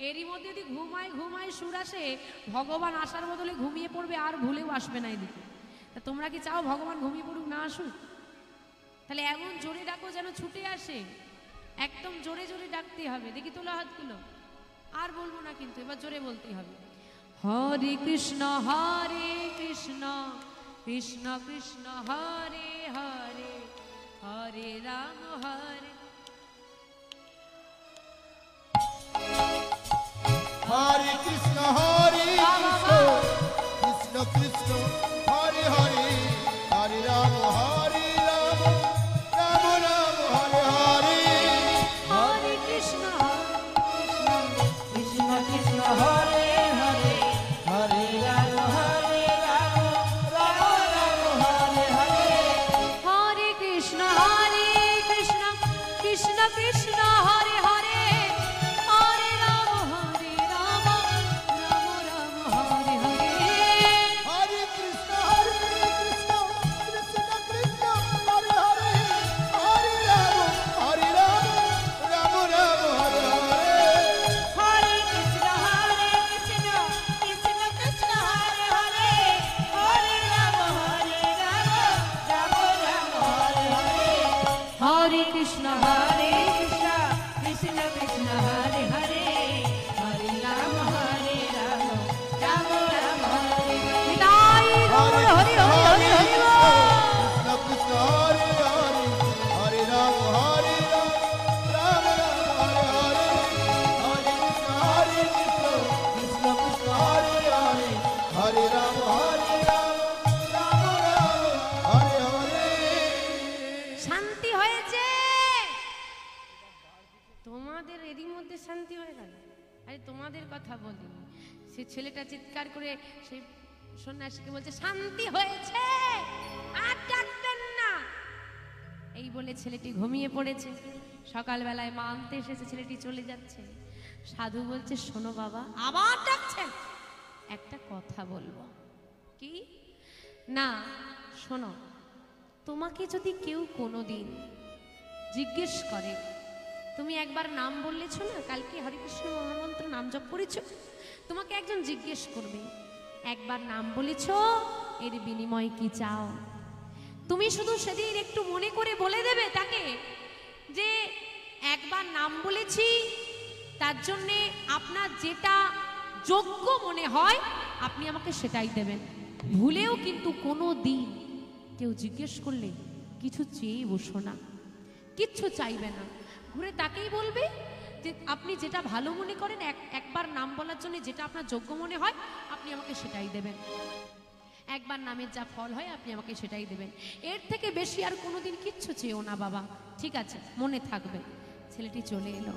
Speaker 1: এরই মধ্যে যদি ঘুমায় সুর আসে, ভগবান আসার বদলে ঘুমিয়ে পড়বে, আর ভুলেও আসবে না এদিকে। তা তোমরা কি চাও ভগবান ঘুমিয়ে পড়ুক, না আসুক? তাহলে এমন জোরে ডাকো যেন ছুটে আসে, একদম জোরে জোরে ডাকতে হবে। দেখি তোলা হাতগুলো, আর বলবো না কিন্তু, এবার জোরে বলতে হবে। হরে কৃষ্ণ কৃষ্ণ কৃষ্ণ হরে হরে, হরে রাম
Speaker 2: হরে কৃষ্ণ কৃষ্ণ কৃষ্ণ হরে হরে, হরে রাম রাম রাম হরে হরে।
Speaker 1: হরে কৃষ্ণ
Speaker 3: কৃষ্ণ কৃষ্ণ হরে হরে, হরে রাম রাম রাম হরে হরে।
Speaker 1: হরে কৃষ্ণ কৃষ্ণ কৃষ্ণ হরে হরে, হরে রাম রাম রাম হরে হরে।
Speaker 2: হরে কৃষ্ণ কৃষ্ণ কৃষ্ণ কৃষ্ণ হরে হরে, হরে রাম রাম রাম হরে হরে।
Speaker 3: হরে কৃষ্ণ কৃষ্ণ কৃষ্ণ হরে হরে, হরে রাম রাম রাম হরে হরে।
Speaker 1: হরে কৃষ্ণ কৃষ্ণ কৃষ্ণ কৃষ্ণ হরে হরে, হরে রাম রাম রাম হরে হরে। নিতাই গৌর হরি হরি হরি হরি বল।
Speaker 2: কৃষ্ণ কৃষ্ণ হরে হরে, হরে রাম
Speaker 1: শান্তি হয়ে গেল? আরে তোমাদের কথা বলি, সে ছেলেটা চিৎকার করে সেই সন্ন্যাসীকে বলছে শান্তি হয়েছে, আর ডাকবেন না। এই বলে ছেলেটি ঘুমিয়ে পড়েছে। সকালবেলায় মা আনতে এসেছে, ছেলেটি চলে যাচ্ছে। সাধু বলছে শোনো বাবা, আবার ডাকছেন, একটা কথা বলবো। কি? না শোনো, তোমাকে যদি কেউ কোনোদিন জিজ্ঞেস করে, তুমি একবার নাম বললেছ না, কালকে হরিকৃষ্ণ মহামন্ত্র নাম জপ করেছ, তোমাকে একজন জিজ্ঞেস করবে একবার নাম বলেছ, এর বিনিময়ে কি চাও? তুমি শুধু সেদিন একটু মনে করে বলে দেবে তাকে যে একবার নাম বলেছি, তার জন্যে আপনার যেটা যোগ্য মনে হয় আপনি আমাকে সেটাই দেবেন। ভুলেও কিন্তু কোনো দিন কেউ জিজ্ঞেস করলে কিছু চেয়ে বসো না, কিচ্ছু চাইবে না, ঘুরে তাকেই বলবে যে আপনি যেটা ভালো মনে করেন, একবার নাম বলার জন্য যেটা আপনার যোগ্য মনে হয় আপনি আমাকে সেটাই দেবেন। একবার নামের যা ফল হয় আপনি আমাকে সেটাই দেবেন, এর থেকে বেশি আর কোনোদিন কিচ্ছু চেয়েও না বাবা। ঠিক আছে, মনে থাকবে। ছেলেটি চলে এলো,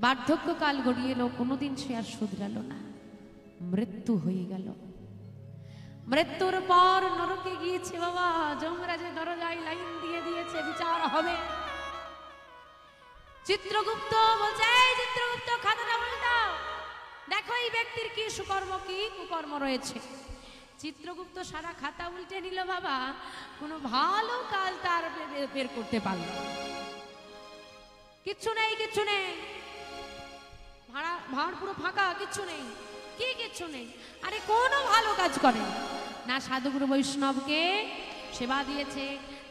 Speaker 1: বার্ধক্যকাল গড়িয়ে এলো, কোনোদিন সে আর শুধরালো না, মৃত্যু হয়ে গেল। মৃত্যুর পর নরকে গিয়েছে বাবা, যমরাজের দরজায় লাইন দিয়ে দিয়েছে, বিচার হবে। চিত্রগুপ্ত বলছে, এই চিত্রগুপ্ত খাতাটা উল্টাও, দেখো এই ব্যক্তির কি সুকর্ম কি কুকর্ম রয়েছে। চিত্রগুপ্ত সারা খাতা উল্টে নিল বাবা, কোনো ভালো কাজ তার বের করতে পারল কিচ্ছু নেই, কিচ্ছু নেই, ভাড় পুরো ফাঁকা, কিচ্ছু নেই। কি কিচ্ছু নেই? আরে কোনো ভালো কাজ করে না, সাধুগুরু বৈষ্ণবকে সেবা দিয়েছে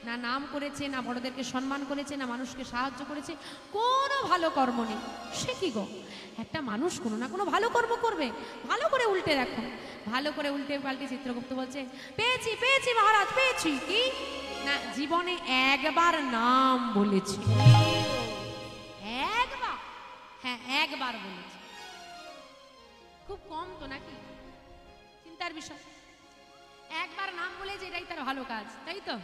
Speaker 1: না, নাম করেছে না, বড়দেরকে সম্মান করেছে না, মানুষকে সাহায্য করেছে, কোনো ভালো কর্ম নেই। সে কি গো, একটা মানুষ কোনো না কোনো ভালো কর্ম করবে, ভালো করে উল্টে দেখো। ভালো করে উল্টে পাল্টে চিত্রগুপ্ত বলছে, পেয়েছি পেয়েছি মহারাজ, পেয়েছি। কি না, জীবনে একবার নাম বলেছি, একবার, হ্যাঁ একবার বলেছি। খুব কম তো নাকি? চিন্তার বিষয়। একবার নাম বলেছে, এটাই তার ভালো কাজ, তাই তো?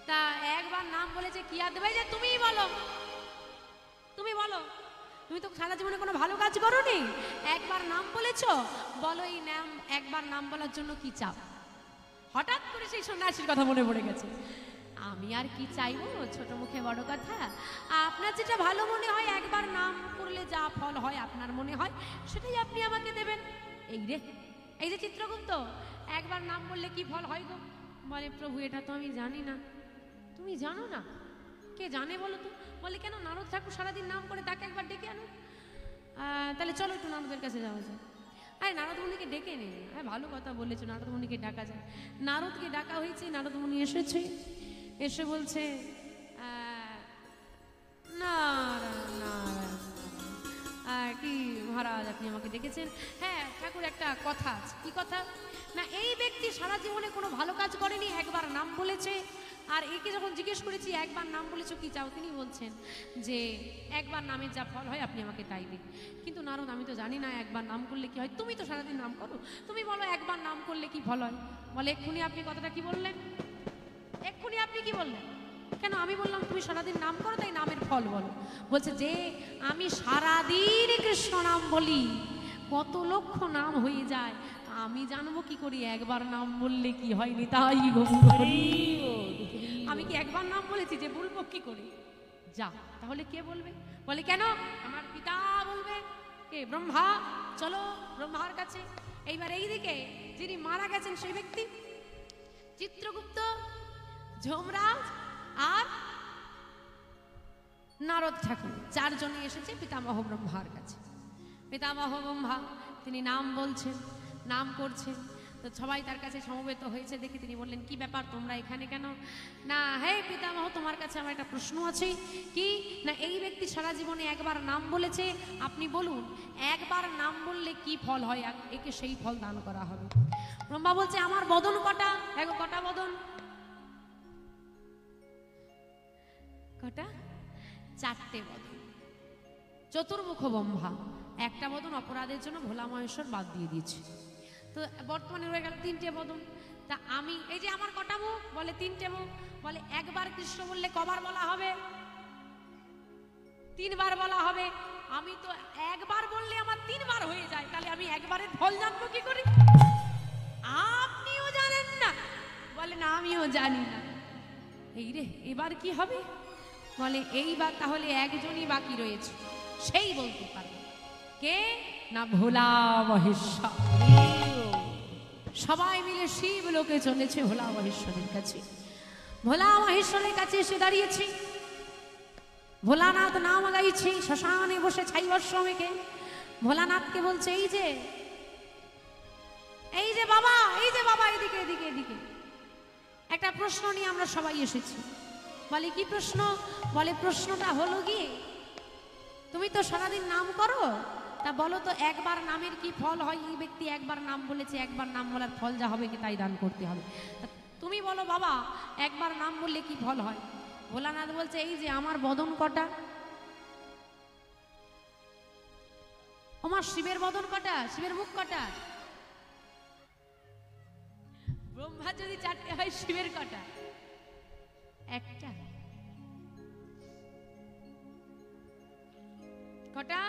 Speaker 1: তা একবার নাম বলেছে, কি আর দেবে? যে তুমিই বলো, তুমি বলো, তুমি তো সারা জীবনে কোনো ভালো কাজ করোনি, একবার নাম বলেছো, বলো এই নাম, একবার নাম বলার জন্য কি চাও? হঠাৎ করে সেই সন্ন্যাসীর কথা মনে পড়ে গেছে। আমি আর কি চাইবো, ছোট মুখে বড় কথা, আপনার যেটা ভালো মনে হয়, একবার নাম করলে যা ফল হয় আপনার মনে হয় সেটাই আপনি আমাকে দেবেন। এই রে, এই যে চিত্রগুপ্ত, একবার নাম বললে কি ফল হয় গো? বলে প্রভু এটা তো আমি জানি না। তুমি জানো না? কে জানে বলো তো? বলে কেন, নারদ ঠাকুর সারাদিন নাম করে, তাকে একবার ডেকে আনো। তাহলে চলো একটু নারদের কাছে যাওয়া যায়। আরে নারদ মুনিকে ডেকে নেই। হ্যাঁ ভালো কথা বলেছো, নারদ মুনিকে ডাকা যায়। নারদকে ডাকা হয়েছে, নারদ মুনি এসেছে, এসে বলছে কি মহারাজ আপনি আমাকে ডেকেছেন? হ্যাঁ ঠাকুর একটা কথা আছে। কি কথা? না এই ব্যক্তি সারা জীবনে কোনো ভালো কাজ করেনি, একবার নাম বলেছে, আর একে যখন জিজ্ঞেস করেছি একবার নাম বলেছো কি চাও, তিনি বলছেন যে একবার নামের যা ফল হয় আপনি আমাকে তাই দিন। কিন্তু নারদ আমি তো জানি না একবার নাম করলে কি হয়, তুমি তো সারাদিন নাম করো, তুমি বলো একবার নাম করলে কি ফল হয়। বলে এক্ষুনি আপনি কথাটা কি বললেন? এক্ষুনি আপনি কি বললেন? কেন? আমি বললাম তুমি সারাদিন নাম করো, তাই নামের ফল বলো। বলছে যে আমি সারাদিন কৃষ্ণ নাম বলি, কত লক্ষ নাম হয়ে যায়, আমি জানবো কি করি একবার নাম বললে কি হয়নি? তাই আমি কি একবার নাম বলেছি যে বলবো কি করে? যা, তাহলে কে বলবে? বলে কেন, আমার পিতা বলবে। কে? ব্রহ্মা। চলো ব্রহ্মার কাছে। এইবার এইদিকে যিনি মারা গেছেন সেই ব্যক্তি চিত্রগুপ্ত, যমরাজ আর নারদ ঠাকুর, চারজনে এসেছে পিতামহ ব্রহ্মার কাছে। পিতামহ ব্রহ্মা তিনি নাম বলছেন, নাম করছেন, তো সবাই তার কাছে সমবেত হয়েছে দেখে তিনি বললেন কি ব্যাপার তোমরা এখানে কেন? না হে পিতামহ তোমার কাছে আমার একটা প্রশ্ন আছে। কি না, এই ব্যক্তি সারা জীবনে একবার নাম বলেছে, আপনি বলুন একবার নাম বললে কি ফল হয়, একে সেই ফল দান করা হবে। ব্রহ্মা বলছে আমার বদন কটা? দেখো কটা বদন? কটা? চারটে বদন। চতুর্মুখ ব্রহ্মা, একটা বদন অপরাধের জন্য ভোলা মহেশ্বর বাদ দিয়ে দিয়েছে, তো বর্তমানে রয়ে গেল তিনটে বদন। তা আমি এই যে আমার কটা মুখ? বলে তিনটে মুখ। বলে একবার কৃষ্ণ বললে কবার বলা হবে? 3 বার বলা হবে। আমি তো একবার বললে আমার 3 বার হয়ে যায়, তাহলে আমি একবারের ফল জানবো কি করে? আপনিও জানেন না? বলে না আমিও জানি না। এই রে, এবার কি হবে? বলে এইবার তাহলে একজনই বাকি রয়েছে, সেই বলতে পারবে। কে না? ভোলা মহেশ্বর। সবাই মিলে শিব লোকে চলেছে ভোলা মহেশ্বরের কাছে। ভোলা মহেশ্বরের কাছে এসে দাঁড়িয়েছি, ভোলানাথ নাম গাইছি, শ্মশানে বসে ছাইবর্ষ মেখে ভোলানাথকে বলছে এই যে বাবা, এই যে বাবা, এদিকে এদিকে এদিকে একটা প্রশ্ন নিয়ে আমরা সবাই এসেছি। বলে কি প্রশ্ন? বলে প্রশ্নটা হলো গিয়ে তুমি তো সারাদিন নাম করো, তা বলো তো একবার নামের কি ফল হয়? এই ব্যক্তি একবার নাম বলেছে, একবার নাম বলার ফল যা হবে কি তাই দান করতে হবে। তুমি বলো বাবা, একবার নাম বললে কি ফল হয়? ভোলানাথ বলছে এই যে আমার বদন কটা, আমার শিবের বদন কটা, শিবের মুখ কটা? ব্রহ্মা যদি 4টে হয়, শিবের কটা? একটা। কটা?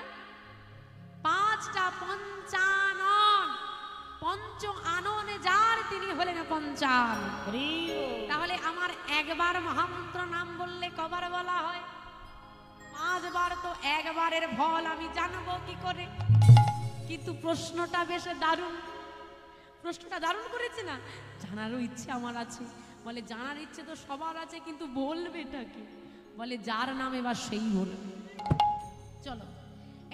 Speaker 1: 5টা। পঞ্চানন, পঞ্চ আননে যার তিনি হলেন পঞ্চান। তাহলে আমার একবার মহামন্ত্র নাম বললে কবার বলা হয়? 5 বার। তো একবারের ফল আমি জানবো কি করে? কিন্তু প্রশ্নটা বেশ দারুণ, প্রশ্নটা দারুণ করেছে না? জানারও ইচ্ছে আমার আছে। বলে জানার ইচ্ছে তো সবার আছে, কিন্তু বলবে এটা কি? বলে যার নাম এবার সেই বলবে। চলো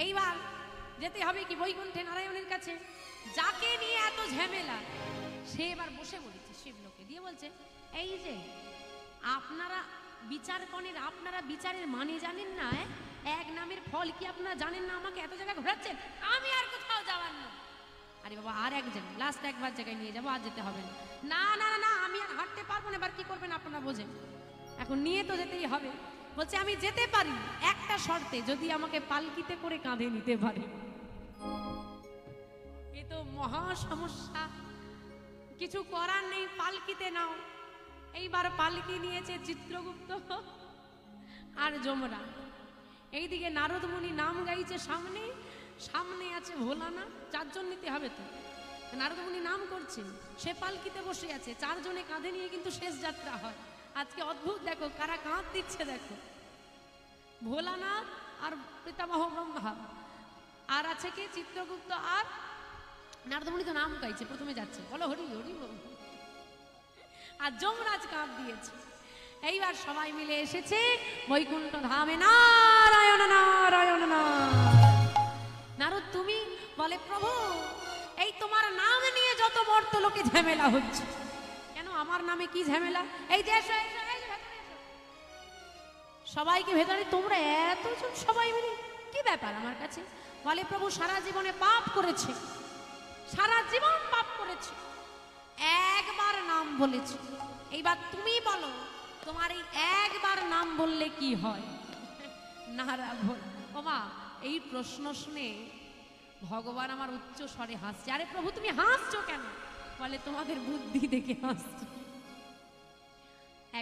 Speaker 1: এইবার যেতে হবে কি বৈকুণ্ঠে নারায়ণের কাছে। যাকে নিয়ে এত ঝামেলা, সে এবার বসে পড়েছে শিবলোকে, দিয়ে বলছে এই যে আপনারা বিচার করেন, আপনারা বিচারের মানে জানেন না? এক নামের ফল কি আপনারা জানেন না? আমাকে এত জায়গায় ঘোরাচ্ছেন, আমি আর কোথাও যাওয়ার না। আরে বাবা, আর এক জায়গায়, লাস্ট একবার জায়গায় নিয়ে যাবো, আর যেতে হবে না। না না না, আমি আর হাঁটতে পারবো না। এবার কি করবেন আপনারা বোঝেন, এখন নিয়ে তো যেতেই হবে। বলছে আমি যেতে পারি একটা শর্তে, যদি আমাকে পালকিতে করে কাঁধে নিতে পারে। এ তো মহা সমস্যা, কিছু করার নেই, পালকিতে নাও। এইবার পালকি নিয়েছে চিত্রগুপ্ত আর যমরা। এইদিকে নারদ মুনি নাম গাইছে, সামনে সামনে আছে ভোলানাথ। 4 জন নিতে হবে তো। নারদ মুনি নাম করছে, সে পালকিতে বসে আছে, 4 জনে কাঁধে নিয়ে কিন্তু শেষ যাত্রা হয়। আজকে অদ্ভুত, দেখো কারা কাঁধ দিচ্ছে, দেখো ভোলানাথ আর পিতামহ ব্রহ্মা, আর আছে কে? চিত্রগুপ্ত আর নারদ মুনি তো নাম গাইছে, প্রথমে যাচ্ছে, বলো হরি হরি বল। আর যমরাজ কাঁধ দিয়েছে। এইবার সবাই মিলে এসেছে বৈকুণ্ঠ ধামে। নারায়ণ নারায়ণ নারায়ণ। নারদ তুমি? বলে প্রভু, এই তোমার নাম নিয়ে যত মর্ত লোকে ঝামেলা হচ্ছে। কেন, আমার নামে কি ঝামেলা? এই যে এসো, এসো, এসো, ভেতরে এসো। সবাইকে ভেতরে, তোমরা এতজন সবাই মিলে কি ব্যাপার আমার কাছে? বলে প্রভু সারা জীবনে পাপ করেছে, সারা জীবন পাপ করেছে, একবার নাম বলেছে। এইবার তুমি বলো তোমার এই একবার নাম বললে কি হয়? নারা বল। ওমা, এই প্রশ্ন শুনে ভগবান আমার উচ্চ স্বরে হাসছে। আরে প্রভু তুমি হাসছো কেন? বলে তোমাদের বুদ্ধি দেখে হাসছি।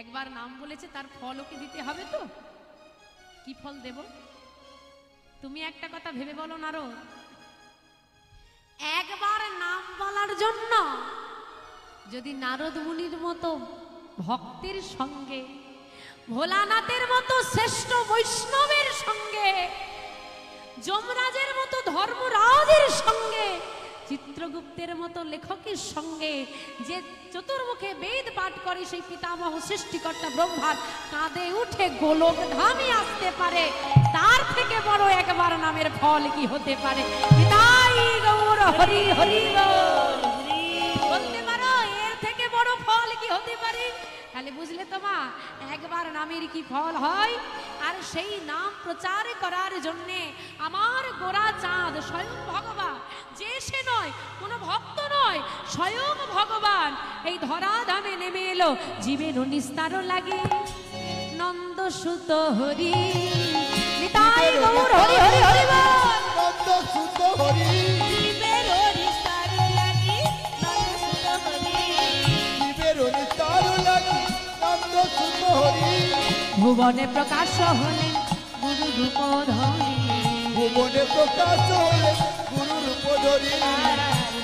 Speaker 1: একবার নাম বলেছে, তার ফল ওকে দিতে হবে তো। কি ফল দেব? তুমি একটা কথা ভেবে বলো নারদ, একবার নাম বলার জন্য যদি নারদ মুনির মতো ভক্তের সঙ্গে, ভোলানাথের মতো শ্রেষ্ঠ বৈষ্ণবের সঙ্গে, যমরাজের মতো ধর্মরাজের সঙ্গে, চিত্রগুপ্তের মতো লেখকের সঙ্গে, যে চতুর্মুখে বেদ পাঠ করে সেই পিতামহ সৃষ্টিকর্তা ব্রহ্মার কাঁধে উঠে গোলক ধামে আসতে পারে, তার থেকে বড় একবার নামের ফল কি হতে পারে? পিতাই গৌর হরি হরি বল। বলতে পারো এর থেকে বড় ফল কি হতে পারে? তাহলে বুঝলে তো মা, একবার নামের কি ফল হয়। আর সেই নাম প্রচার করার জন্যে আমার গোরা চাঁদ স্বয়ং ভগবান, যে সে নয়, কোনো ভক্ত নয়, স্বয়ং ভগবান এই ধরাধামে নেমে এলো জীবের নিস্তার লাগে। নন্দ সুত হরি, নিতাই গৌর হরি হরি হরি বল।
Speaker 2: নন্দ সুত হরি,
Speaker 3: জীবের নিস্তার লাগি, নন্দ সুত হরি।
Speaker 2: জীবের নিস্তার লাগি, নন্দ সুত হরি।
Speaker 1: ভুবনে প্রকাশ হলেন গুরু রূপ ধরি,
Speaker 2: ভুবনে প্রকাশ হলে গুরু রূপ ধরি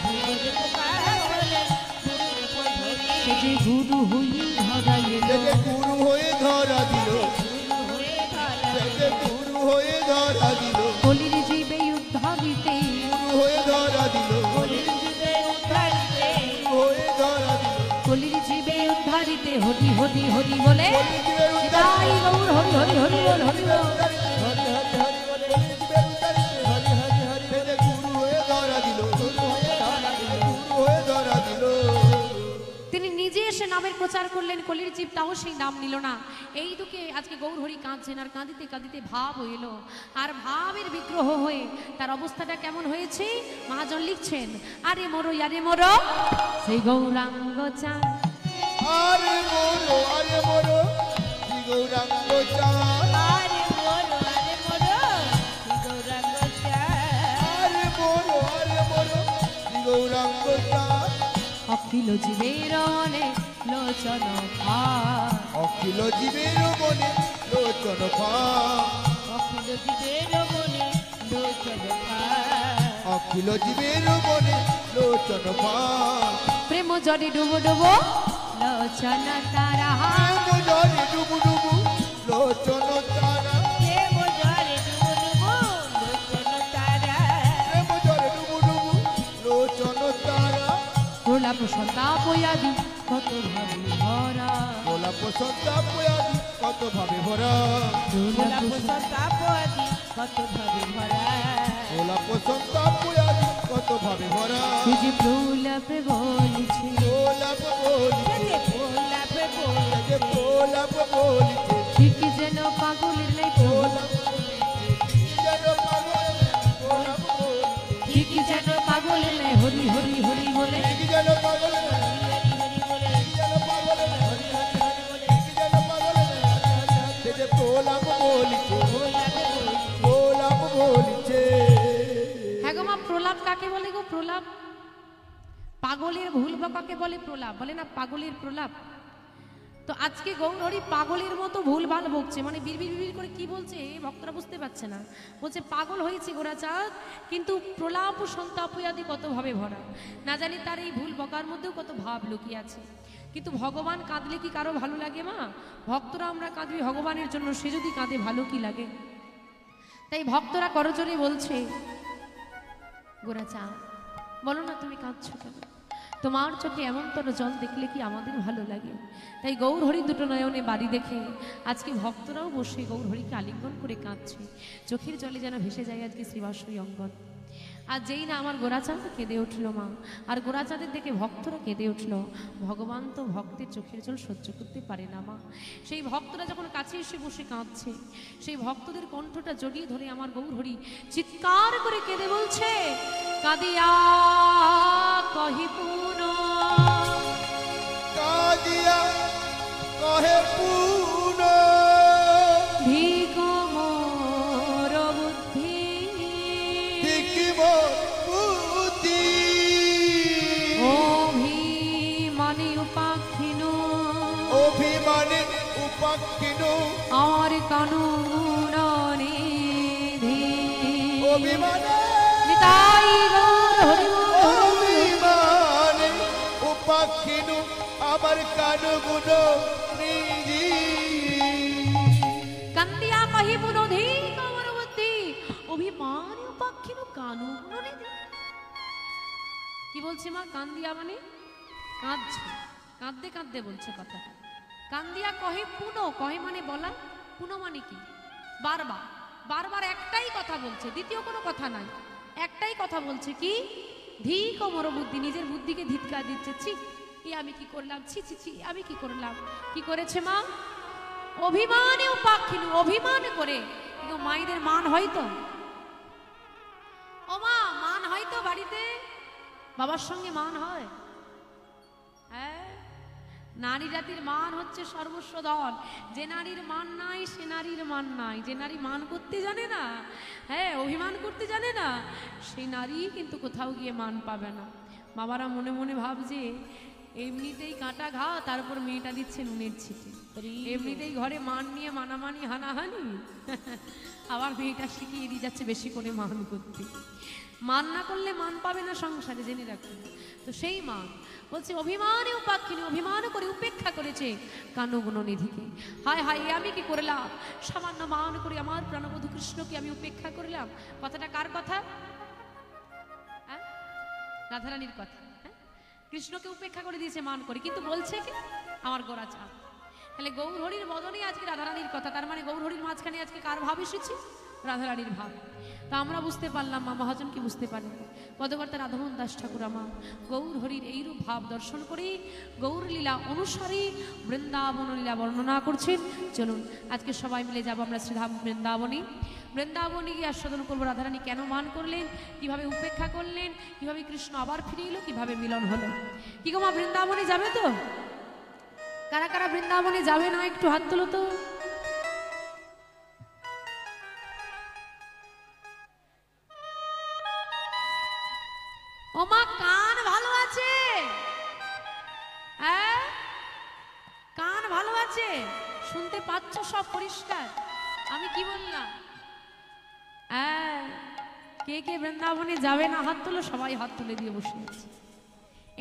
Speaker 3: ভুবনে প্রকাশ হলেন গুরুর পদধূলি।
Speaker 1: সে যে গুরু হয়ে ধরা এলো,
Speaker 2: সে যে গুরু হয়ে ধরা দিল,
Speaker 3: গুরু হয়ে ধরা
Speaker 2: সে যে গুরু হয়ে ধরা দিল,
Speaker 1: কলির জীবে উদ্ধারিতে,
Speaker 2: গুরু হয়ে ধরা দিল,
Speaker 3: কলির যুগে উদ্ধারিতে।
Speaker 2: গুরু হয়ে ধরা দিল,
Speaker 1: কলির জীবে উদ্ধারিতে হরি হরি হরি বলে
Speaker 2: কলিযুগের
Speaker 1: তাই গৌর হরি হরি হরি বল হরি বল।
Speaker 2: হরি হরি হরি বলে কলিযুগের উদ্ধারিতে হরি হরি হরি, সে যে গুরু হয়ে ধরা দিল, গুরু হয়ে ধরা দিল, গুরু হয়ে ধরা দিল।
Speaker 1: তিনি নিজে এসে নামের প্রচার করলেন, কলির জীব তাও সেই নাম নিল না। এই দুঃখে আজকে গৌর হরি কাঁদছেন, আর কাঁদিতে কাঁদিতে ভাব হইল, আর ভাবের বিগ্রহ হয়ে তার অবস্থাটা কেমন হয়েছে মহাজন লিখছেন, আরে মোরো সেই গৌরাঙ্গ চাঁদ,
Speaker 2: আরে মোরো শ্রী গৌরাঙ্গ চাঁদ,
Speaker 3: আরে মোরো শ্রী গৌরাঙ্গ চাঁদ।
Speaker 2: আরে মোরো শ্রী গৌরাঙ্গ চাঁদ,
Speaker 1: অখিল জীবের অনেক লোচন ভার,
Speaker 2: অখিল জীবের মনে লোচন ভাব,
Speaker 3: অখিল জীবের মনে লোচন ভার।
Speaker 2: অখিল জীবের মনে লোচন ভাব,
Speaker 1: প্রেম জলে ডুবো ডুবো লোচন তারা,
Speaker 2: প্রেম জলে ডুবু ডুবু লোচন তারা,
Speaker 3: প্রেম জলে ডুবু ডুবু লোচন তারা।
Speaker 2: প্রেম জলে ডুবু ডুবু লোচন তারা,
Speaker 1: প্রলাপ সন্তাপ আদি কত ভাবে ভরা,
Speaker 2: গোলাপ সন্তাপ আদি কত ভাবে ভরা,
Speaker 3: গোলাপ সন্তাপ আদি কত ভাবে ভরা।
Speaker 2: গোলাপ সন্তাপ আদি কত ভাবে ভরা,
Speaker 1: সে যে প্রলাপ বলিছে
Speaker 2: গোলাপ বলিছে,
Speaker 3: গোলাপ বল
Speaker 2: যে গোলাপ বলিছে,
Speaker 1: ঠিকই যেন পাগলের নাই প্রলাপ,
Speaker 2: যেন পাগল গোলাপ বলিছে,
Speaker 1: ঠিকই যেন পাগলের নাই হরি হরি হরি বলে,
Speaker 2: কি যেন পাগল
Speaker 3: হরি হরি বলে।
Speaker 2: কি যেন পাগল হরি হরি হরি বলে, কি যেন পাগল সে যে গোলাপ বলিছে,
Speaker 3: গোলাপ বল
Speaker 2: গোলাপ বলিছে।
Speaker 1: হ্যাঁ গো মা, প্রলাপ কাকে বলে গো? প্রলাপ পাগলের ভুল বা কাকে বলে? প্রলাপ বলে না, পাগলের প্রলাপ। তো আজকে গৌর হরি পাগলের মতো ভুলভাল বকছে, মানে বিড়বিড় বিড়বিড় করে কি বলছে ভক্তরা বুঝতে পারছে না। বলছে পাগল হয়েছে গোরাচাঁদ, কিন্তু প্রলাপ ও সন্তাপ আদি কত ভাবে ভরা, না জানি তার এই ভুল বকার মধ্যেও কত ভাব লুকিয়ে আছে। কিন্তু ভগবান কাঁদলে কি কারো ভালো লাগে মা? ভক্তরা আমরা কাঁদবি ভগবানের জন্য, সে যদি কাঁদে ভালো কি লাগে? তাই ভক্তরা করজোরে বলছে, গোরাচাঁদ বলো না তুমি কাঁদছো কেন? তোমার চোখে এমনতর জল দেখলে কি আমাদের ভালো লাগে? তাই গৌর হরি দুটো নয়নে বাড়ি দেখে আজকে ভক্তরাও বসে গৌর হরিকে আলিঙ্গন করে কাঁদছে, চোখের জলে যেন ভেসে যায় আজকে শ্রীবাসী অঙ্গন। আর যেই না আমার গোরাচাঁদ কেঁদে উঠলো মা, আর গোরাচাঁদের দেখে ভক্তরা কেঁদে উঠলো। ভগবান তো ভক্তের চোখের জল সহ্য করতে পারে না মা। সেই ভক্তরা যখন কাছে এসে বসে কাঁদছে, সেই ভক্তদের কণ্ঠটা জড়িয়ে ধরে আমার গৌর হরি চিৎকার করে কেঁদে বলছে, কাঁদিয়া কহি পুন,
Speaker 2: কাঁদিয়া কহে পুন,
Speaker 1: ভিক মোর বুদ্ধি,
Speaker 2: দেখিব বুদ্ধি,
Speaker 1: অভিমানী উপাক্ষিণ,
Speaker 2: অভিমানে উপাক্ষিণ,
Speaker 1: আর কানুন নিধি,
Speaker 2: অভিমানে
Speaker 1: নিতাই গৌর হরি বল।
Speaker 2: অভিমানে উপাক্ষিণ, আমার কানুগুণ নিধি,
Speaker 1: কান্দিয়া কহি পুন ধিক মোর বুদ্ধি, অভিমানী উপাক্ষিণ কানুন নিধি। কি বলছে মা? কান্দিয়া মানে কাঁদছে, কাঁদতে কাঁদতে বলছে কথাটা। কান্দিয়া কহে পুন, কহে মানে বলা, পুন মানে কি? বারবার বারবার একটাই কথা বলছে, দ্বিতীয় কোনো কথা নাই, একটাই কথা বলছে কি? ধিক মোর বুদ্ধি, নিজের বুদ্ধিকে ধিক্কার দিচ্ছে। ছি এ আমি কি করলাম, ছি ছি ছি আমি কি করলাম। কি করেছে মা? অভিমানে উপাক্ষিণ, অভিমান করে। কিন্তু মায়েদের মান হয় তো? ও মা, মান হয় তো বাড়িতে? বাবার সঙ্গে মান হয়? হ্যাঁ, নারী জাতির মান হচ্ছে সর্বস্ব ধন। যে নারীর মান নাই সে নারীর মান নাই। যে নারী মান করতে জানে না, হ্যাঁ অভিমান করতে জানে না, সেই নারী কিন্তু কোথাও গিয়ে মান পাবে না। বাবারা মনে মনে ভাবছে এমনিতেই কাটা ঘা, তারপর মেয়েটা দিচ্ছে নুনের ছিটে। এমনিতেই ঘরে মান নিয়ে মানামানি হানাহানি, আবার মেয়েটা শিখিয়ে দিয়ে যাচ্ছে বেশি করে মান করতে। মান না করলে মান পাবে না সংসারে, জেনে রাখুন। তো সেই মান বলছে অভিমানে উপাক্ষিনী, অভিমান করে উপেক্ষা করেছে কানগুণনিধিকে। হায় হায়, এ আমি কি করলাম? সামান্য মান করে আমার প্রাণবধূ কৃষ্ণকে আমি উপেক্ষা করলাম। কথাটা কার কথা? হ্যাঁ, রাধারানীর কথা। হ্যাঁ, কৃষ্ণকে উপেক্ষা করে দিয়েছে মান করে, কিন্তু বলছে কি আমার গোরা চাঁদ। তাহলে গৌর হরির বদনে আজকে রাধারানীর কথা, তার মানে গৌর হরির মাঝখানে আজকে কার ভাব এসেছে? রাধারানীর ভাব। তা আমরা বুঝতে পারলাম, মা মহাজন কি বুঝতে পারেন? পদকর্তা রাধামোহন দাস ঠাকুর আমার গৌর হরির এইরূপ ভাব দর্শন করে গৌর লীলা অনুসারে বৃন্দাবন লীলা বর্ণনা করছেন। চলুন আজকে সবাই মিলে যাব আমরা শ্রীধাম বৃন্দাবনী। বৃন্দাবনে গিয়ে আস্বাদন করবো রাধারানী কেন মান করলেন, কিভাবে উপেক্ষা করলেন, কিভাবে কৃষ্ণ আবার ফিরে এলো, কিভাবে মিলন হলো। কি গো মা, বৃন্দাবনে যাবে তো? কারা কারা বৃন্দাবনে যাবে না একটু হাত তোলো তো। ও মা, কান ভালো আছে? হ্যাঁ, কান ভালো আছে? শুনতে পাচ্ছ সব পরিষ্কার? আমি কি বললাম? হ্যাঁ, কে কে বৃন্দাবনে যাবে না হাত তোলো। সবাই হাত তুলে দিয়ে বসে আছে।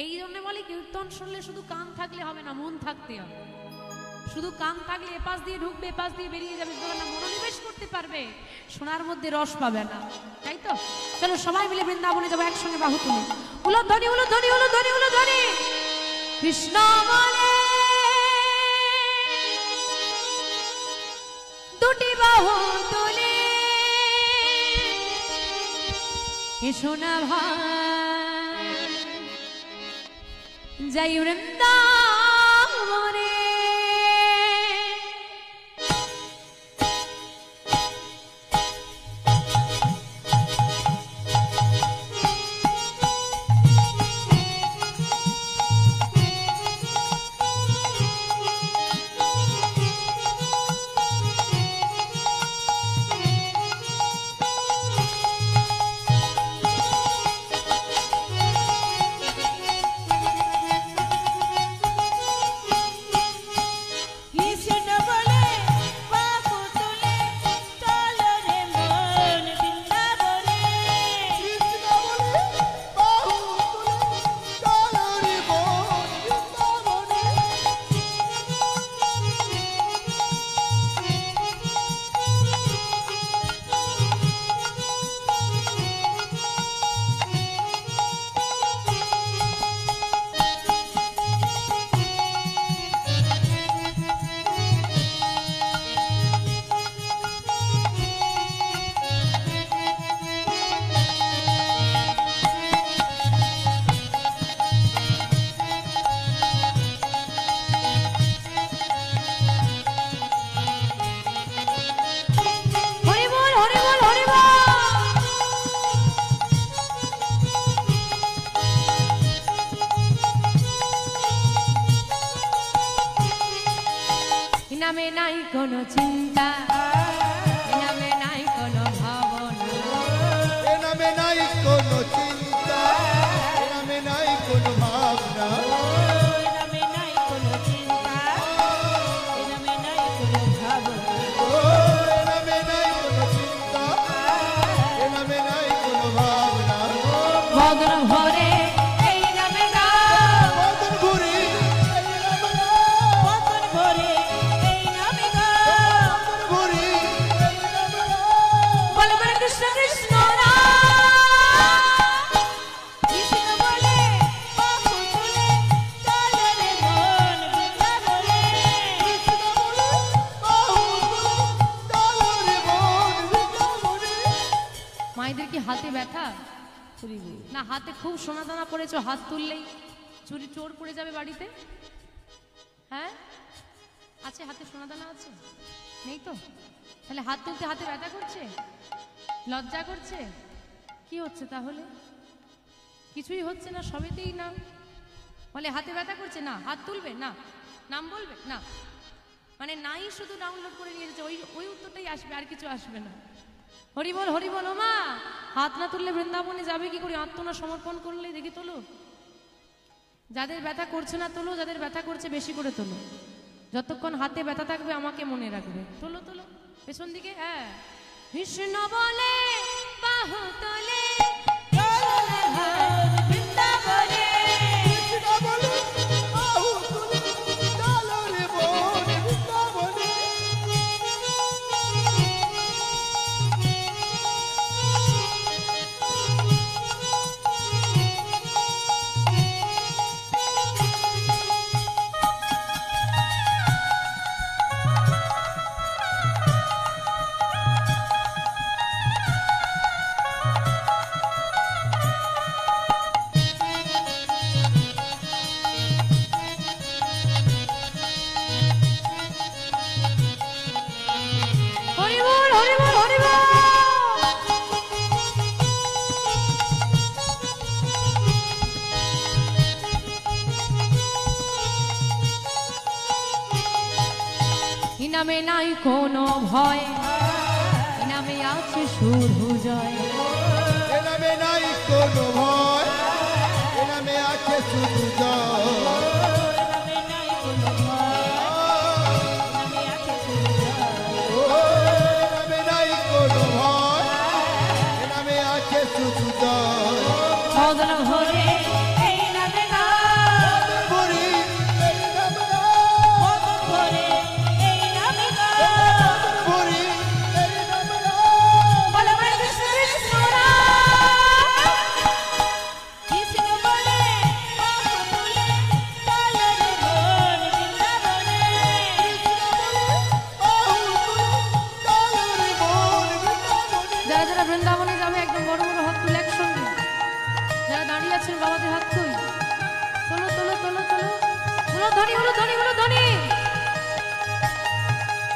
Speaker 1: এই জন্য বলি কীর্তন শুনলে শুধু কান থাকলে হবে না, মন থাকতে হবে। শুধু কান থাকলে এপাশ দিয়ে ঢুকবে এপাশ দিয়ে বেরিয়ে যাবে, না মনোনিবেশ করতে পারবে, শোনার মধ্যে রস পাবে না, তাই তো? চলো সবাই মিলে বৃন্দাবনে যাবো একসঙ্গে, বাহু তুলে উলধ্বনি উলধ্বনি উলধ্বনি উলধ্বনি। কৃষ্ণ বলে দুটি বাহু তুলে এসো না ভাই যাই বৃন্দাবনে। নামে নাই কোনো চিন্তা, নামে নাই কোনো ভাবনা,
Speaker 2: নামে নাই কোনো চিন্তা, নামে নাই কোনো ভাবনা,
Speaker 3: নামে নাই কোনো চিন্তা, নামে নাই কোনো ভাবনা,
Speaker 2: নামে নাই কোনো চিন্তা, নামে নাই কোনো ভাবনা।
Speaker 1: বদন ভরে এই নামে গাও,
Speaker 2: বদন ভরে
Speaker 3: বদন ভরে এই নামে গাও,
Speaker 2: ভরে
Speaker 1: বল বল কৃষ্ণ কৃষ্ণ রাম।
Speaker 3: কৃষ্ণ বলে বাহু তুলে চলো রে মন বৃন্দাবনে,
Speaker 2: কৃষ্ণ বলে বাহু তুলে চলো রে মন বৃন্দাবনে।
Speaker 1: মায়েদের কি হাতে ব্যথা না? হাতে খুব সোনা দানা পড়েছো, হাত তুললেই চুরি চোর পড়ে যাবে বাড়িতে? হ্যাঁ আছে, হাতে সোনা দানা আছে? নেই তো? তাহলে হাত তুলতে হাতে ব্যথা করছে, লজ্জা করছে, কি হচ্ছে তাহলে? কিছুই হচ্ছে না, সবেতেই না। বলে হাতে ব্যথা করছে না, হাত তুলবে না, নাম বলবে না, মানে নাই শুধু ডাউনলোড করে নিয়ে যাচ্ছে, ওই ওই উত্তরটাই আসবে, আর কিছু আসবে না। হরি বল হরি বল। ও মা, হাত না তুললে বৃন্দাবনে যাবে কি করে? আত্মনা সমর্পণ করলে দেখি তোলো। যাদের ব্যথা করছে না তোলো, যাদের ব্যথা করছে বেশি করে তোলো। যতক্ষণ হাতে ব্যথা থাকবে আমাকে মনে রাখবে। তোলো তোলো পেছন দিকে। হ্যাঁ, কৃষ্ণ বলে বাহু তোলে বৃন্দাবনে।
Speaker 2: কৃষ্ণ বলে বাহু তুলে চলো রে বোন বৃন্দাবনে।
Speaker 1: হরি বল হরি বল হরি বল। ইনামে নাই কোনো ভয়, ইনামে আছে শুধু জয়।
Speaker 2: এ নামে নাই কোনো ভয়, এ নামে আছে শুধু জয়।
Speaker 3: নামে নাই কোনো ভয়, নামে আছে শুধু জয়।
Speaker 2: ও এ নামে নাই কোনো ভয়, এ নামে আছে শুধু জয়।
Speaker 1: মদন ভরে
Speaker 3: এই নামে গান,
Speaker 2: ভরি এই নামে
Speaker 3: মদন ভরে এই নামে গান।
Speaker 2: ভরি এই নামে
Speaker 3: বলো বলো কৃষ্ণ কৃষ্ণ রাম। কৃষ্ণ বলে বাহু তুলে চলো রে বোন বৃন্দাবনে।
Speaker 1: যারা যারা বৃন্দাবনে যাবে একদম বড় বড় হাত তুলে একসঙ্গে। যারা দাঁড়িয়ে আছেন বাবাদের হাত তুল। তোলো তোলো তোলো তোলো তোলো, ধনী হলো ধনী হলো ধনী।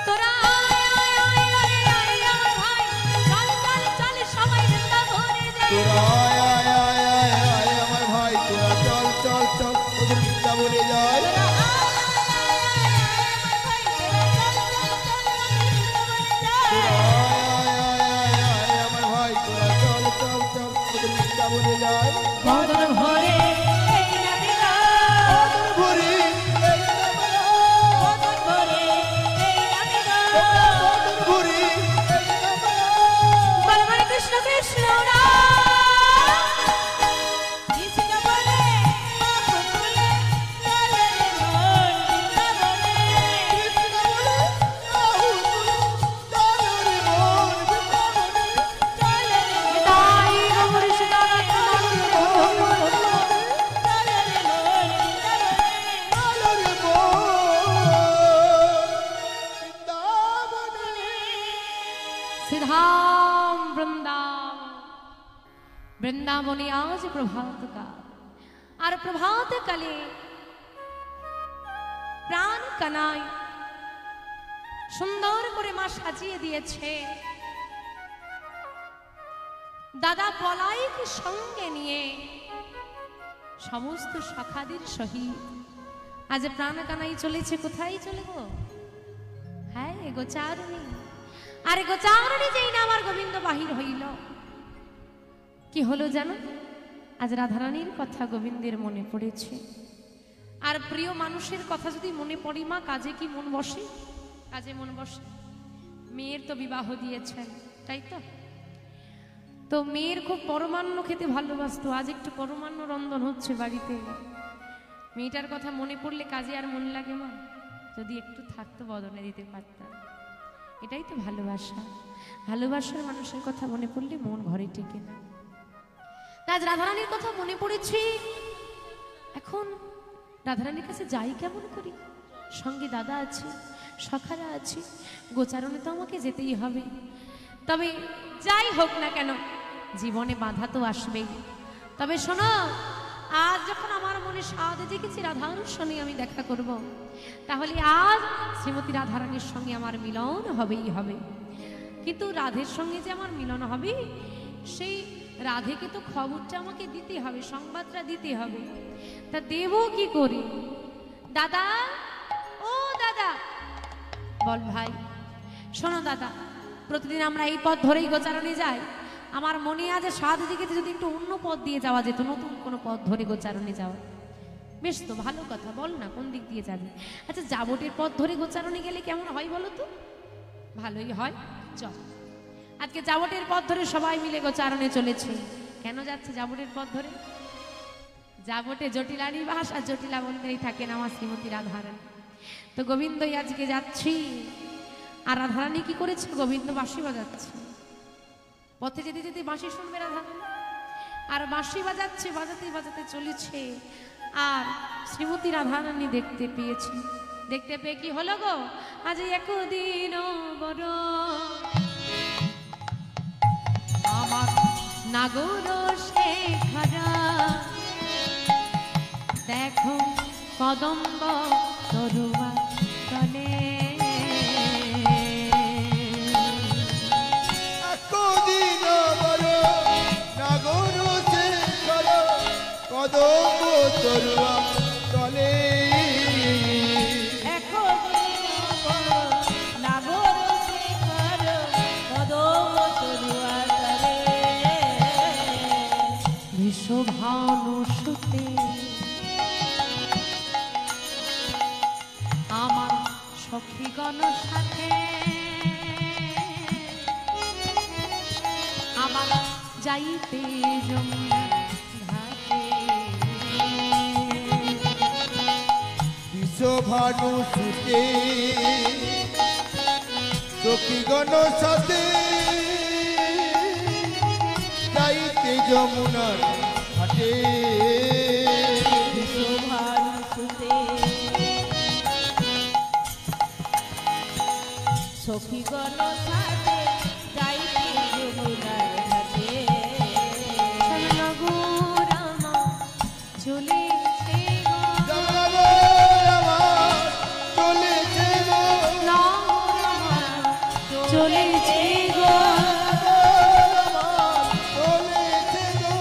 Speaker 1: তোরা আয় আয় আয় আয় আয় আমার ভাই, চল চল চল সবাই বৃন্দাবনে যাই।
Speaker 2: তোরা আয় আয় আয় আয় আয় আমার ভাই, তোরা চল চল চল ওদের বৃন্দাবনে যায়।
Speaker 3: তোরা আয় আয় আয় আয় আমার ভাই, তোরা চল চল চল চল বৃন্দাবনে যায়।
Speaker 2: তোরা আয় আয় আয় আয় আমার ভাই, তোরা চল চল চল ওদের বৃন্দাবনে যায়।
Speaker 1: মদন ভরে
Speaker 3: এই নামে গান,
Speaker 2: ভরি এই নামে
Speaker 3: মদন ভরে এই নামে গান।
Speaker 2: ভরি এই নামে
Speaker 1: বল বল কৃষ্ণ কৃষ্ণ রাম।
Speaker 3: কৃষ্ণ বলে বাহু তুলে চলো রে বোন বৃন্দাবনে।
Speaker 2: কৃষ্ণ বলে বাহু তুলে চলো রে বোন বৃন্দাবনে।
Speaker 3: চলো রে বোন,
Speaker 1: তাই গৌর সীতানাথ নাম
Speaker 3: চলো রে বোন বৃন্দাবনে।
Speaker 2: চলো রে বোন বৃন্দাবনে।
Speaker 1: সিধাম বৃন্দাবন। বৃন্দাবনে আজ প্রভাত কাল, আর প্রভাত কালে প্রাণ কানাই সুন্দর করে মা সাজিয়ে দিয়েছে। দাদা বলাইকে সঙ্গে নিয়ে সমস্ত সখাদের সহিত আজ প্রাণ কানাই চলেছে। কোথায় চলে গো? হ্যাঁ, গোচারণী। আরে গোচারণী যেই না আমার গোবিন্দ বাহির হইল, কি হলো জানো? আজ রাধারানীর কথা গোবিন্দের মনে পড়েছে। আর প্রিয় মানুষের কথা যদি মনে পড়ে মা, কাজে কি মন বসে? কাজে মন বসে। মেয়ের তো বিবাহ দিয়েছেন, তাই তো? তো মেয়ের খুব পরমান্ন খেতে ভালোবাসতো। আজ একটু পরমান্ন রন্ধন হচ্ছে বাড়িতে। মেয়েটার কথা মনে পড়লে কাজে আর মন লাগে মা? যদি একটু থাকতো বদনে দিতে পারতাম। এটাই তো ভালোবাসা। ভালোবাসার মানুষের কথা মনে পড়লে মন ঘরে টেকে না। আজ রাধারানীর কথা মনে পড়েছে। এখন রাধারানীর কাছে যাই কেমন করি? সঙ্গে দাদা আছে, সখারা আছে, গোচারণে তো আমাকে যেতেই হবে। তবে যাই হোক না কেন, জীবনে বাধা তো আসবেই। তবে শোনো, আজ যখন আমার মনে স্বাদ জেগেছে রাধার সঙ্গে আমি দেখা করব, তাহলে আজ শ্রীমতী রাধারানীর সঙ্গে আমার মিলন হবেই হবে। কিন্তু রাধের সঙ্গে যে আমার মিলন হবে, সেই রাধেকে তো খবরটা আমাকে দিতে হবে, সংবাদটা দিতে হবে। তা দেব কি করি? দাদা, ও দাদা। বল ভাই। শোনো দাদা, প্রতিদিন আমরা এই পথ ধরেই গোচারণে যাই। আমার মনে আছে সাত দিকে যদি একটু অন্য পথ দিয়ে যাওয়া যেত, নতুন কোনো পথ ধরে গোচারণে যাওয়া। বেশ তো ভালো কথা, বল না কোন দিক দিয়ে যাবে। আচ্ছা জাবটের পথ ধরে গোচারণে গেলে কেমন হয় বলো তো? ভালোই হয়। চল আজকে জাবটের পথ ধরে সবাই মিলে গোচারণে চলেছে। কেন যাচ্ছে জাবটের পথ ধরে? জাবটে জটিলা নিবাস, আর জটিলা বলতেই থাকেন আমার শ্রীমতী রাধারানী। তো গোবিন্দই আজকে যাচ্ছি, আর রাধারানী কি করেছে? গোবিন্দ বাঁশি বাজাচ্ছে। পথে যেতে যেতে বাঁশি শুনবে রাধারানী, আর বাঁশি বাজাচ্ছে, বাজাতে বাজাতে চলেছে। আর শ্রীমতী রাধারানী দেখতে পেয়েছি। দেখতে পেয়ে কি হলো গো? আজ একদিন বড় আমার নাগর শেখর, দেখো কদম্ব তরুয়া তলে।
Speaker 3: একদিন বড় নাগর শেখর, কদম্ব তরুয়া তলে।
Speaker 1: ভানুসুতে আমার সখীগণ সাথে আমার যাইতে যমুনা ঘাটে।
Speaker 3: বিশ্বভানু সুতে সখীগণ সাথে যাইতে যমুনার ঘাটে।
Speaker 4: সখীগণ সাথে যাইতে যমুনার ঘাটে।
Speaker 1: রামা চলেছে
Speaker 3: চলেছে
Speaker 1: চলেছে গো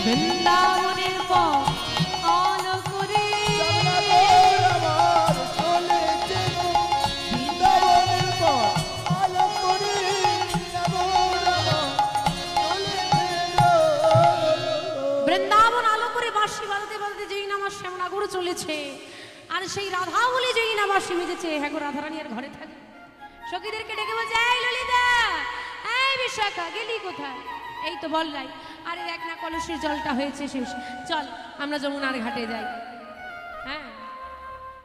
Speaker 1: বৃন্দাবনের পথ আলো করে। বৃন্দাবন আলো করে বাঁশি বাজাতে বাজাতে যেই না আমার শ্যামনগর চলেছে, আর সেই রাধা বলে যেই না বাঁশি বেজেছে। হ্যাঁ গো রাধারানী আর ঘরে থাকে, সখীদেরকে ডেকে বলছে, এই ললিতা, এই বিশাখা, গেলি কোথায়? এই তো বল নাই। আরে দেখ না কলসির জলটা হয়েছে শেষ, চল আমরা যমুনার ঘাটে যাই। হ্যাঁ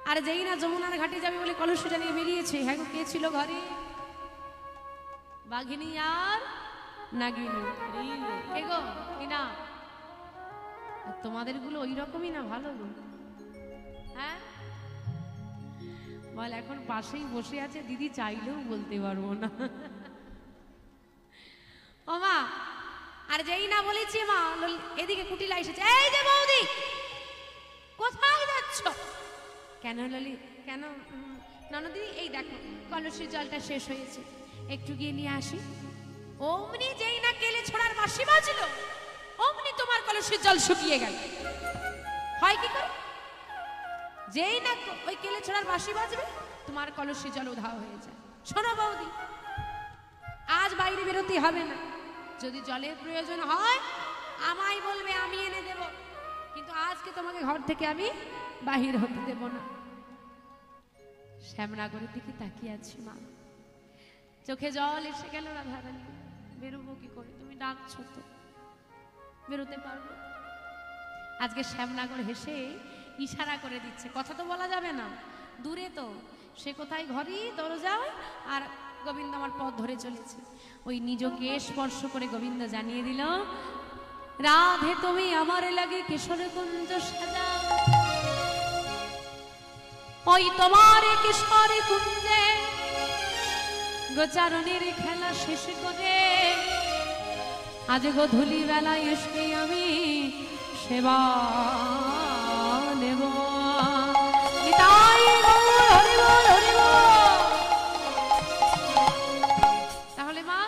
Speaker 1: আর যেই না যমুনার ঘাটে যাবে বলে কলসিটা নিয়ে বেরিয়েছে। হ্যাঁ গো কে ছিল ঘরে? বাঘিনী আর নাগিনী। কে গো? কি না? তোমাদের গুলো ওই রকমই না ভালো গো। হ্যাঁ বল, এখন পাশেই বসে আছে দিদি, চাইলেও বলতে পারবো না। ও মা, আর যেই না বলেছি মা এদিকে কুটিলা এসেছে। এই যে বৌদি, কোথায় যাচ্ছ? কেন ললি? কেন ননদি? এই দেখো কলসির জলটা শেষ হয়েছে, একটু গিয়ে নিয়ে আসি। অমনি যেই না কেলে ছোড়ার বাঁশি বাজলো, অমনি তোমার কলসির জল শুকিয়ে গেল। হয় কি করে? যেই না ওই কেলে ছোড়ার বাঁশি বাজবে, তোমার কলসির জল উধাও হয়ে যায়। শোনো বৌদি, আজ বাইরে বেরোতে হবে না। যদি জলের প্রয়োজন হয় আমায় বলবে, আমি এনে দেব, কিন্তু আজকে তোমাকে ঘর থেকে আমি বাহির হতে দেব না। শ্যামনগরের দিকে তাকিয়ে আছি মা, চোখে জল এসে গেল। রাধারানী, বেরোবো কি করে? তুমি ডাকছো তো, বেরোতে পারবো? আজকে শ্যামনগর হেসে ইশারা করে দিচ্ছে, কথা তো বলা যাবে না, দূরে তো সে কোথায়, ঘরেই দরজায়। আর গোবিন্দ আমার পথ ধরে চলেছে। ওই নিজকে স্পর্শ করে গোবিন্দ জানিয়ে দিল, রাধে তুমি আমার লাগে কিশোর কুঞ্জ সাজাও। ওই তোমার কিশোর কুঞ্জে গোচারণের খেলা শেষ করে আজ গোধূলি বেলায় এসে আমি সেবা নেব। তাহলে মা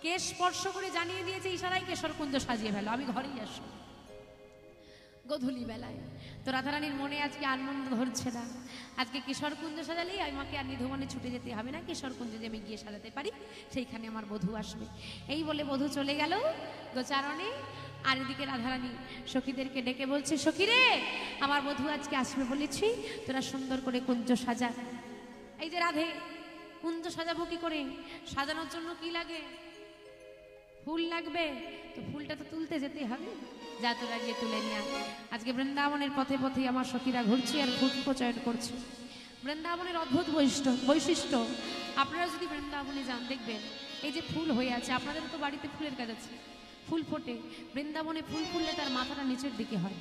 Speaker 1: কে স্পর্শ করে জানিয়ে দিয়েছে ইশারায় কেশর কুঞ্জ সাজিয়ে ফেলো, আমি ঘরেই আসবো গোধূলি বেলায়। তো রাধারানীর মনে আজকে আনন্দ ধরছে না। আজকে কিশোর কুঞ্জ সাজালেই আমাকে আর নিধুবনে ছুটে যেতে হবে না, কিশোর কুঞ্জে যে আমি গিয়ে সাজাতে পারি, সেইখানে আমার বধূ আসবে। এই বলে বধূ চলে গেল গোচারণে। আর এদিকে রাধারানী সখীদেরকে ডেকে বলছে, সখীরে আমার বধূ আজকে আসবে বলেছি, তোরা সুন্দর করে কুঞ্জ সাজা। এই যে রাধে, কুঞ্জ সাজাবো কি করে? সাজানোর জন্য কি লাগে? ফুল লাগবে, তো ফুলটা তো তুলতে যেতে হবে। যা তোরা গিয়ে তুলে নিয়ে আয়। আজকে বৃন্দাবনের পথে পথে আমার সখীরা ঘুরছে আর পুষ্প চয়ন করছে। বৃন্দাবনের অদ্ভুত বৈশিষ্ট্য, আপনারা যদি বৃন্দাবনে যান দেখবেন এই যে ফুল হয়ে আছে, আপনাদের তো বাড়িতে ফুলের গাছ আছে, ফুল ফোটে। বৃন্দাবনে ফুল ফুললে তার মাথাটা নিচের দিকে হয়।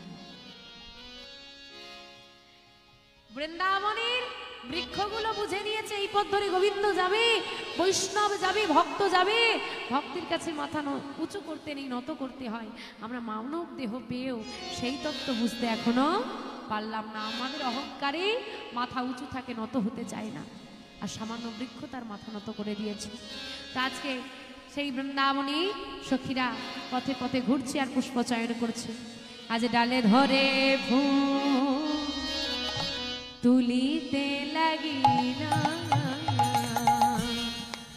Speaker 1: বৃন্দাবনের বৃক্ষগুলো বুঝে নিয়েছে এই পথ ধরে গোবিন্দ যাবে, বৈষ্ণব যাবে, ভক্ত যাবে। ভক্তির কাছে মাথা উঁচু করতে নেই, নত করতে হয়। আমরা মানব দেহ পেয়েও সেই তত্ত্ব বুঝতে এখনো পারলাম না। আমাদের অহংকারে মাথা উঁচু থাকে, নত হতে চায় না। আর সামান্য বৃক্ষ তার মাথা নত করে দিয়েছে। তা আজকে সেই বৃন্দাবনী সখীরা পথে পথে ঘুরছে আর পুষ্প চয়ন করছে। আজ ডালে ধরে ফুল তুলিতে লাগিল,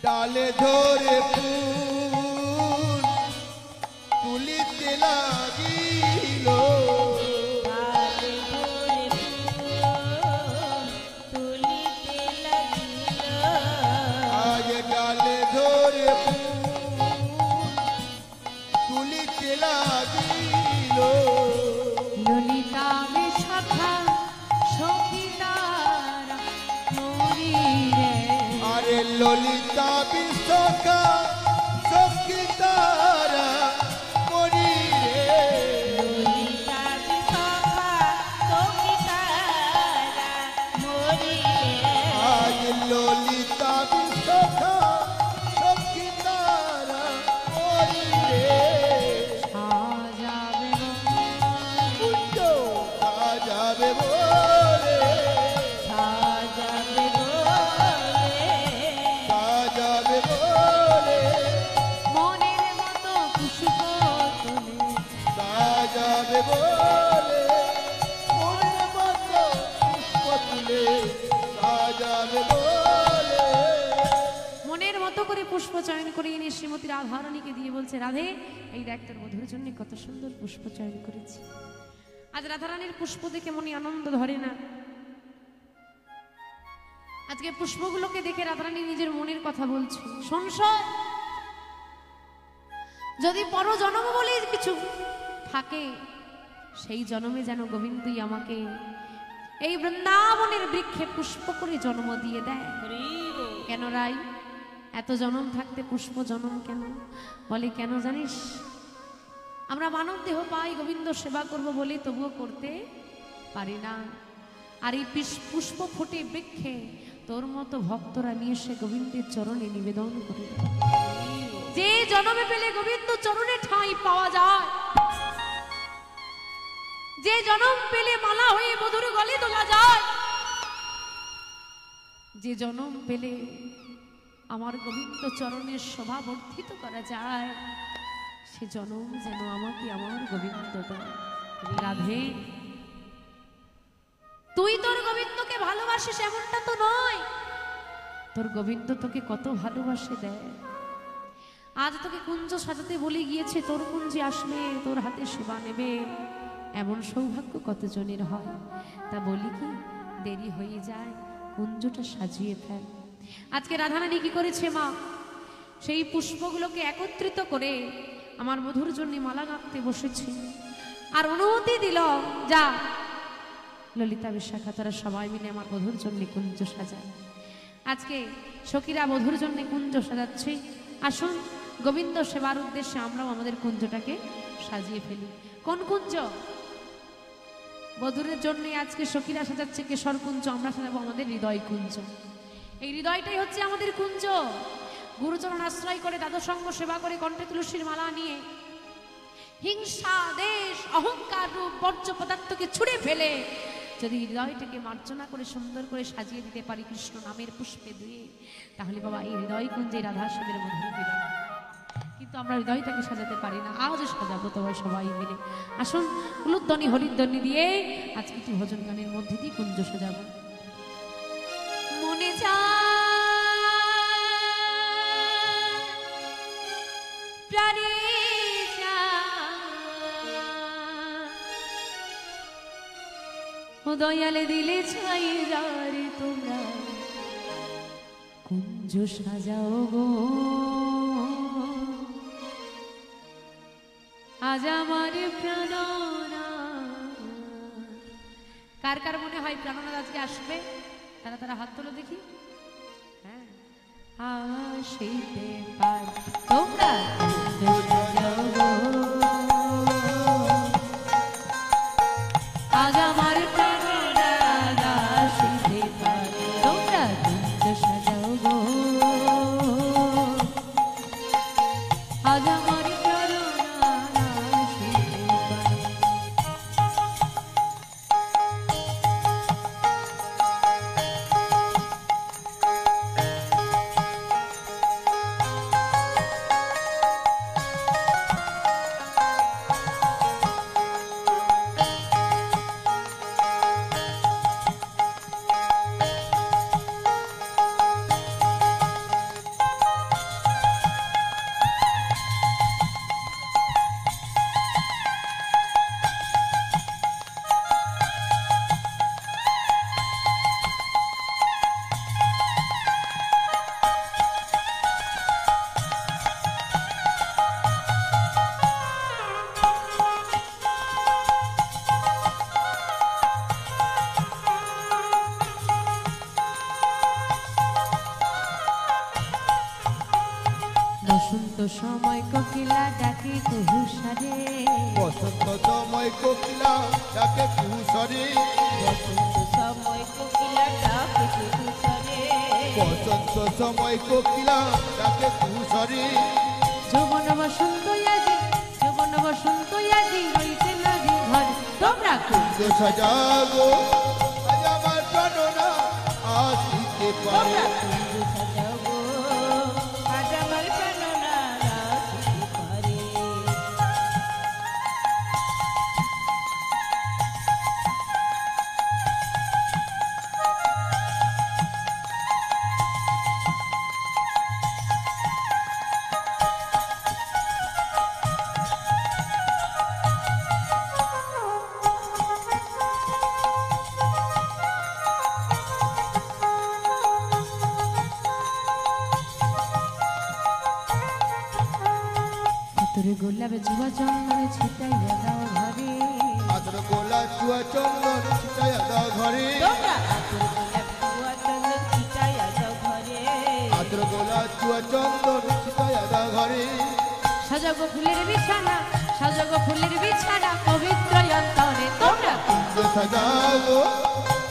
Speaker 3: ডালে ধরে ফুল তুলিতে লাগিল,
Speaker 4: ডালে ধরে ফুল তুলিতে লাগিল,
Speaker 3: আজ ডালে ধরে ফুল তুলিতে লাগিল,
Speaker 1: ললিতা বিশাখা সখীদারা মরি রে।
Speaker 3: আরে ললিতা বিশাখা সখীদারা মরি রে,
Speaker 4: ললিতা বিশাখা সখীদারা মরি রে।
Speaker 3: আজ ললিতা বিশাখা সখীদারা মরি রে,
Speaker 1: সাজাবে
Speaker 3: কুঞ্জ সাজাবে বলে,
Speaker 4: সাজাবে বলে,
Speaker 3: সাজাবে বলে,
Speaker 1: মনের মতো পুষ্প তোলে,
Speaker 3: সাজাবে বলে, মনের মতো পুষ্প তুলে সাজাবে বলে।
Speaker 1: মনের মতো করে পুষ্প চয়ন করে এনে শ্রীমতী রাধারানীকে দিয়ে বলছে, রাধে এই দেখ তোর মধুর জন্য কত সুন্দর পুষ্প চয়ন করেছি। আজ রাধারানীর পুষ্প দেখে মনে আনন্দ ধরে না। আজকে পুষ্পগুলোকে দেখে রাধারানী নিজের মনের কথা বলছে, সংশয় যদি পর জন্ম বলে কিছু থাকে, সেই জন্মে যেন গোবিন্দই আমাকে এই বৃন্দাবনের বৃক্ষে পুষ্প করে জন্ম দিয়ে দেয়। কেন রাই, এত জন্ম থাকতে পুষ্প জন্ম কেন? বলে কেন জানিস, আমরা মানব দেহ পাই গোবিন্দ সেবা করব বলে তবুও করতে পারি না। আর এই পুষ্প ফুটে বৃক্ষে তোর মতো ভক্তরা নিয়ে এসে গোবিন্দের চরণে নিবেদন করে। যে জন্মে পেলে গোবিন্দ চরণে ঠাঁই পাওয়া যায়, যে জন্ম পেলে মালা হয়ে মধুর গলে তোলা যায়, যে জন্ম পেলে আমার গোবিন্দ চরণের শোভা বর্ধিত করা যায়, সে জন্ম যেন আমাকে আমার গোবিন্দ দেয়। রাধে, তুই তোর গোবিন্দকে ভালোবাসিস এমনটা তো নয়, তোর গোবিন্দ তোকে কত ভালোবাসে দেয়। আজ তোকে কুঞ্জ সাজাতে বলে গিয়েছে, তোর কুঞ্জে আসলে তোর হাতে সেবা নেবে, এমন সৌভাগ্য কতজনের হয়। তা বলি কি, দেরি হয়ে যায়, কুঞ্জটা সাজিয়ে ফেল। আজকে রাধারানী কি করেছে মা, সেই পুষ্পগুলোকে একত্রিত করে আমার মধুর জন্য মালা গাঁথতে বসেছে। আর অনুমতি দিল, যা ললিতা বিশাখা তোরা সবাই মিলে আমার মধুর জন্য কুঞ্জ সাজায়। আজকে সখীরা মধুর জন্য কুঞ্জ সাজাচ্ছে। আসুন গোবিন্দ সেবার উদ্দেশ্যে আমরাও আমাদের কুঞ্জটাকে সাজিয়ে ফেলি। কোন কুঞ্জ? বধূরের জন্য আজকে সখীরা সাজাচ্ছে কেশর কুঞ্জ, আমরা সাজাবো আমাদের হৃদয় কুঞ্জ। এই হৃদয়টাই হচ্ছে আমাদের কুঞ্জ। গুরুচরণ আশ্রয় করে, দাদসঙ্গ সেবা করে, কণ্ঠে তুলসীর মালা নিয়ে হিংসা, দেশ, অহংকার রূপ বর্জ্য পদার্থকে ছুঁড়ে ফেলে যদি হৃদয়টাকে মার্জনা করে সুন্দর করে সাজিয়ে দিতে পারি কৃষ্ণ নামের পুষ্পে দিয়ে, তাহলে বাবা এই হৃদয় কুঞ্জে রাধা শিবের মধুর মিলন। কিন্তু আমরা হৃদয়টাকে সাজাতে পারি না, আজও সাজাবো তোমায় সবাই মিলে। আসুন উলুধ্বনি হরিধ্বনি দিয়ে আজকে একটি ভজন গানের মধ্যে দিয়ে কুঞ্জ সাজাবো। মনে যা প্রাণে যা দয়ালে দিলে ছাই যারে তোমরা কুঞ্জ সাজাও গো আজ আমার প্রাণনা। কার কার মনে হয় প্রাণনাথ আজকে আসবে? তারা তারা হাত তোলো দেখি। হ্যাঁ, আসিতে পার তোমরা কুঞ্জ সাজাও গো আজ আমার প্রাণনাথ আসিতে পার তোমরা কুঞ্জ সাজাও গো আজ আমার বসন্ত সময় কোকিলা ডাকে কুহুসারে
Speaker 3: বসন্ত সময় কোকিলা ডাকে কুহুসরে
Speaker 4: বসন্ত সময় কোকিলা ডাকে কুহুসরে
Speaker 3: বসন্ত সময় কোকিলা ডাকে কুহুসরে
Speaker 1: যৌবন বসন্ত আজি যৌবন বসন্ত আজি রইছে নদী ঘর তোমরা
Speaker 3: কুঞ্জ সাজাগো আজ আমার প্রাণনা আসিতে পারে
Speaker 4: কুঞ্জ সাজাও গো আজ আমার প্রাণনা আসিতে পারে।
Speaker 1: তোরে গোলাপ জুয়া চন্দনে ছিটাইয়া দাও ঘরে
Speaker 3: আদর গোলা চুয়া চন্দন ছিটাইয়া দাও ঘরে
Speaker 4: তোমরা আতর গোলাপ জুয়া চন্দন ছিটাইয়া দাও ঘরে
Speaker 3: আদর গোলা চুয়া চন্দন ছিটাইয়া দাও ঘরে
Speaker 1: সাজাগো ফুলের বিছানা সাজাগো ফুলের বিছানা পবিত্র অন্তরে তোমরা
Speaker 3: কুঞ্জ সাজাগো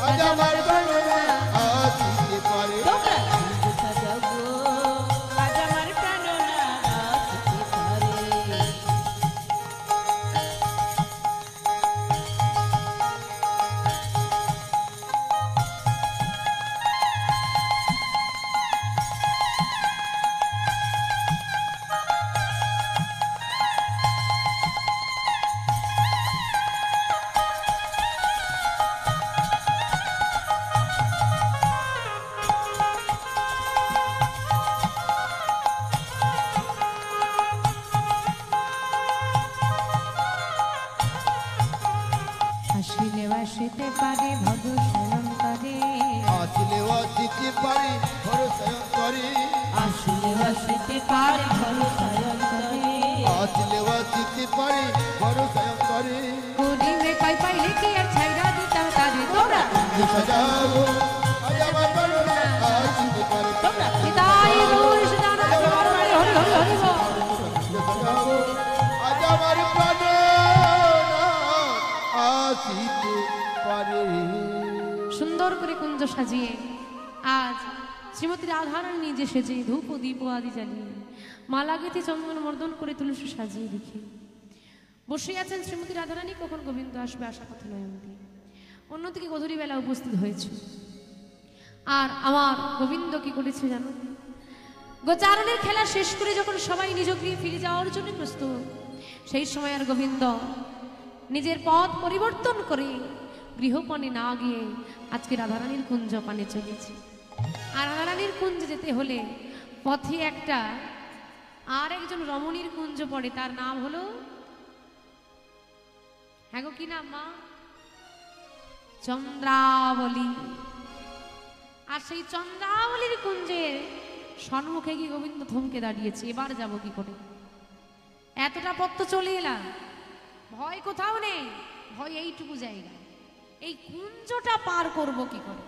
Speaker 3: আজ আমার প্রাণনা আসিতে পারে
Speaker 4: তোমরা কুঞ্জ সাজাও গো আজ আমার প্রাণনা আসিতে পারে।
Speaker 1: আসিলে আসিতে পারে ভদ্র শয়ন্তরে
Speaker 3: আসলে আসিতে পারে ভরসায়ন করে
Speaker 4: আসলে আসিতে পারে ভরসায়ন করে
Speaker 3: আসলে আসিতে পারে ভরসায়ন করে
Speaker 1: গরিবে কই পাইলে কি আর ছাইরা দিতাম তারে তোমরা
Speaker 3: কুঞ্জ সাজাগো আজ আমার প্রাণনা আসিতে পারে
Speaker 4: তোমরা
Speaker 1: পিতাই গৌর সদানন্দ হরি হরি হরি হরি বল।
Speaker 3: কুঞ্জ সাজাগো আজ আমার প্রাণনা আসিতে পারে।
Speaker 1: সুন্দর করে কুঞ্জ সাজিয়ে আজ শ্রীমতী রাধারানী নিজে সেজে ধূপ ও দীপ আদি জ্বালিয়ে মালা গেঁথে চন্দন মর্দন করে তুলসী সাজিয়ে রেখে বসে আছেন শ্রীমতী রাধারানী। কখন গোবিন্দ আসবে আশা কথা নয় অন্তি। অন্যদিকে গধূলি বেলা উপস্থিত হয়েছে আর আমার গোবিন্দ কি করেছে জানো? গোচারণের খেলা শেষ করে যখন সবাই নিজ গৃহে ফিরে যাওয়ার জন্য প্রস্তুত, সেই সময় আর গোবিন্দ নিজের পথ পরিবর্তন করে গৃহপানে না গিয়ে আজকে রাধারানীর কুঞ্জ পানে চলেছে। আর রাধারানীর কুঞ্জে যেতে হলে পথে একটা আর একজন রমণীর কুঞ্জ পড়ে, তার নাম হলো, হ্যাঁ গো কি নাম মা? চন্দ্রাবলী। আর সেই চন্দ্রাবলীর কুঞ্জের সম্মুখে গিয়ে গোবিন্দ থমকে দাঁড়িয়েছে, এবার যাব কি করে? এতটা পথ তো চলে এলাম, ভয় কোথাও নেই, ভয় এইটুকু জায়গা, এই কুঞ্জটা পার করব কি করে?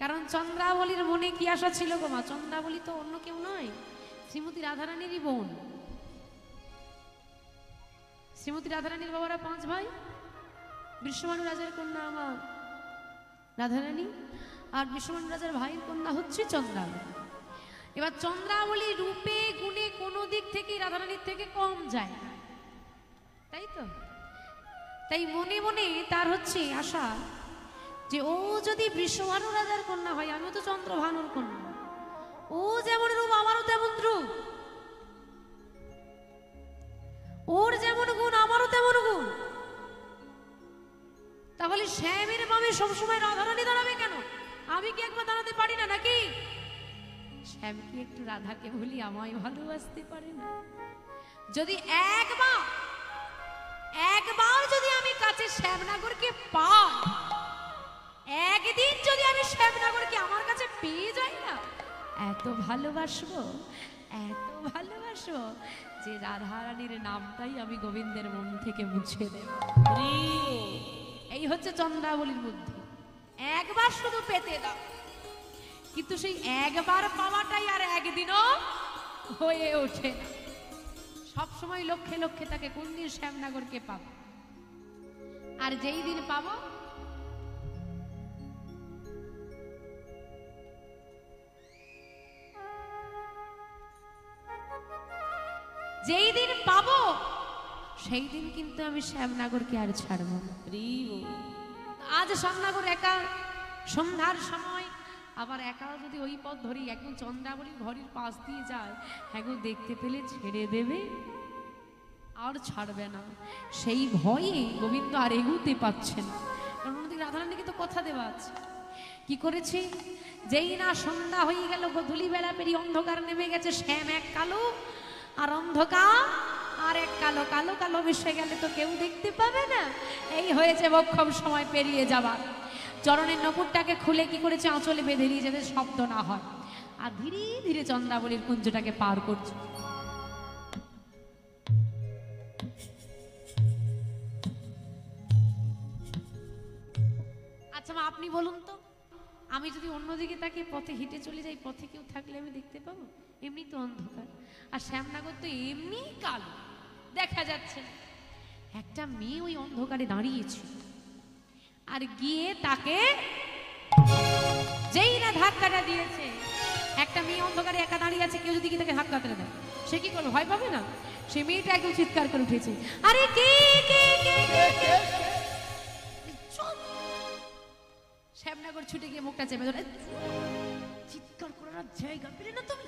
Speaker 1: কারণ চন্দ্রাবলীর মনে কি আশা ছিল গো মা? চন্দ্রাবলী তো অন্য কেউ নয়, শ্রীমতী রাধারানীরই বোন। শ্রীমতী রাধারানীর বাবারা 5 ভাই, বিশ্বমানু রাজার কন্যা আমার রাধারানী, আর বিশ্বমানু রাজার ভাইয়ের কন্যা হচ্ছে চন্দ্রাবলী। এবার চন্দ্রাবলী রূপে গুণে কোনো দিক থেকে রাধারানীর থেকে কম যায় না, তাই তো? তাই মনে মনে তার হচ্ছে আশা যে ও যদি বিশ্বভানু রাজার কন্যা হয়, আমিও তো চন্দ্রভানুর কন্যা, ও যেমন রূপ আমারও তেমন রূপ, ওর যেমন গুণ আমারও তেমন গুণ, তাহলে শ্যামের বামে সবসময় রাধারানী দাঁড়াবে কেন? আমি কি একবার দাঁড়াতে পারি না নাকি? শ্যাম কি একটু রাধাকে বলি আমায় ভালোবাসতে পারে না? যদি একবার যদি আমি কাছে শ্যামনগরকে পাই, একদিন যদি আমি শ্যামনগরকে আমার কাছে পেয়ে যাই না, এত ভালোবাসবো, এত ভালোবাসবো যে রাধারানীর নামটাই আমি গোবিন্দের মন থেকে মুছে দেব। এই হচ্ছে চন্দ্রাবলীর বুদ্ধি, একবার শুধু পেতে দাও। কিন্তু সেই একবার পাওয়াটাই আর একদিনও হয়ে ওঠে না, সবসময় লক্ষ্যে লক্ষ্যে তাকে কোন দিন শ্যামনগরকে পাবো, আর যেই দিন পাবো যেই দিন পাবো সেই দিন কিন্তু আমি শ্যামনগরকে আর ছাড়বো না। আজ শ্যামনগর একা, সন্ধ্যার সময় আবার একাও যদি ওই পথ ধরি, একদম চন্দ্রাবলীর ঘরের পাশ দিয়ে যায়, এখন দেখতে পেলে ছেড়ে দেবে আর ছাড়বে না। সেই ভয়ে গোবিন্দ আর এগুতে পাচ্ছে না, কারণ অন্যদিকে রাধারানীকে তো কথা দেওয়া আছে। কি করেছে? যেই না সন্ধ্যা হয়ে গেল, গধূলি বেলা পেরিয়ে অন্ধকার নেমে গেছে, শ্যাম এক কালো আর অন্ধকার আর এক কালো, কালো কালো মিশে গেলে তো কেউ দেখতে পাবে না। এই হয়েছে বক্ষম সময় পেরিয়ে যাবার। চরণের নপুরটাকে খুলে কি করেছে? আঁচলে বেঁধে নিয়ে যাতে শব্দ না হয়, আর ধীরে ধীরে চন্দ্রাবলীর কুঞ্জটাকে পার করছে। আচ্ছা মা, আপনি বলুন তো, আমি যদি অন্যদিকে তাকে পথে হেঁটে চলে যাই, পথে কেউ থাকলে আমি দেখতে পাবো? এমনি তো অন্ধকার, আর শ্যামনগর তো এমনি কালো, দেখা যাচ্ছে। একটা মেয়ে ওই অন্ধকারে দাঁড়িয়েছে, আর গিয়ে তাকে যেই না ধাক্কাটা দিয়েছে, একটা মেয়ে অন্ধকারে একা দাঁড়িয়ে আছে, কেউ যদি কি তাকে ধাক্কা তুলে দেয়, সে কি করবে? ভয় পাবে না? সে মেয়েটা একদম চিৎকার করে উঠেছে, আরে কে কে কে কে কে। শ্যামনগর ছুটে গিয়ে মুখটা চেপে ধরে, চিৎকার করার জায়গা পেলে না তুমি,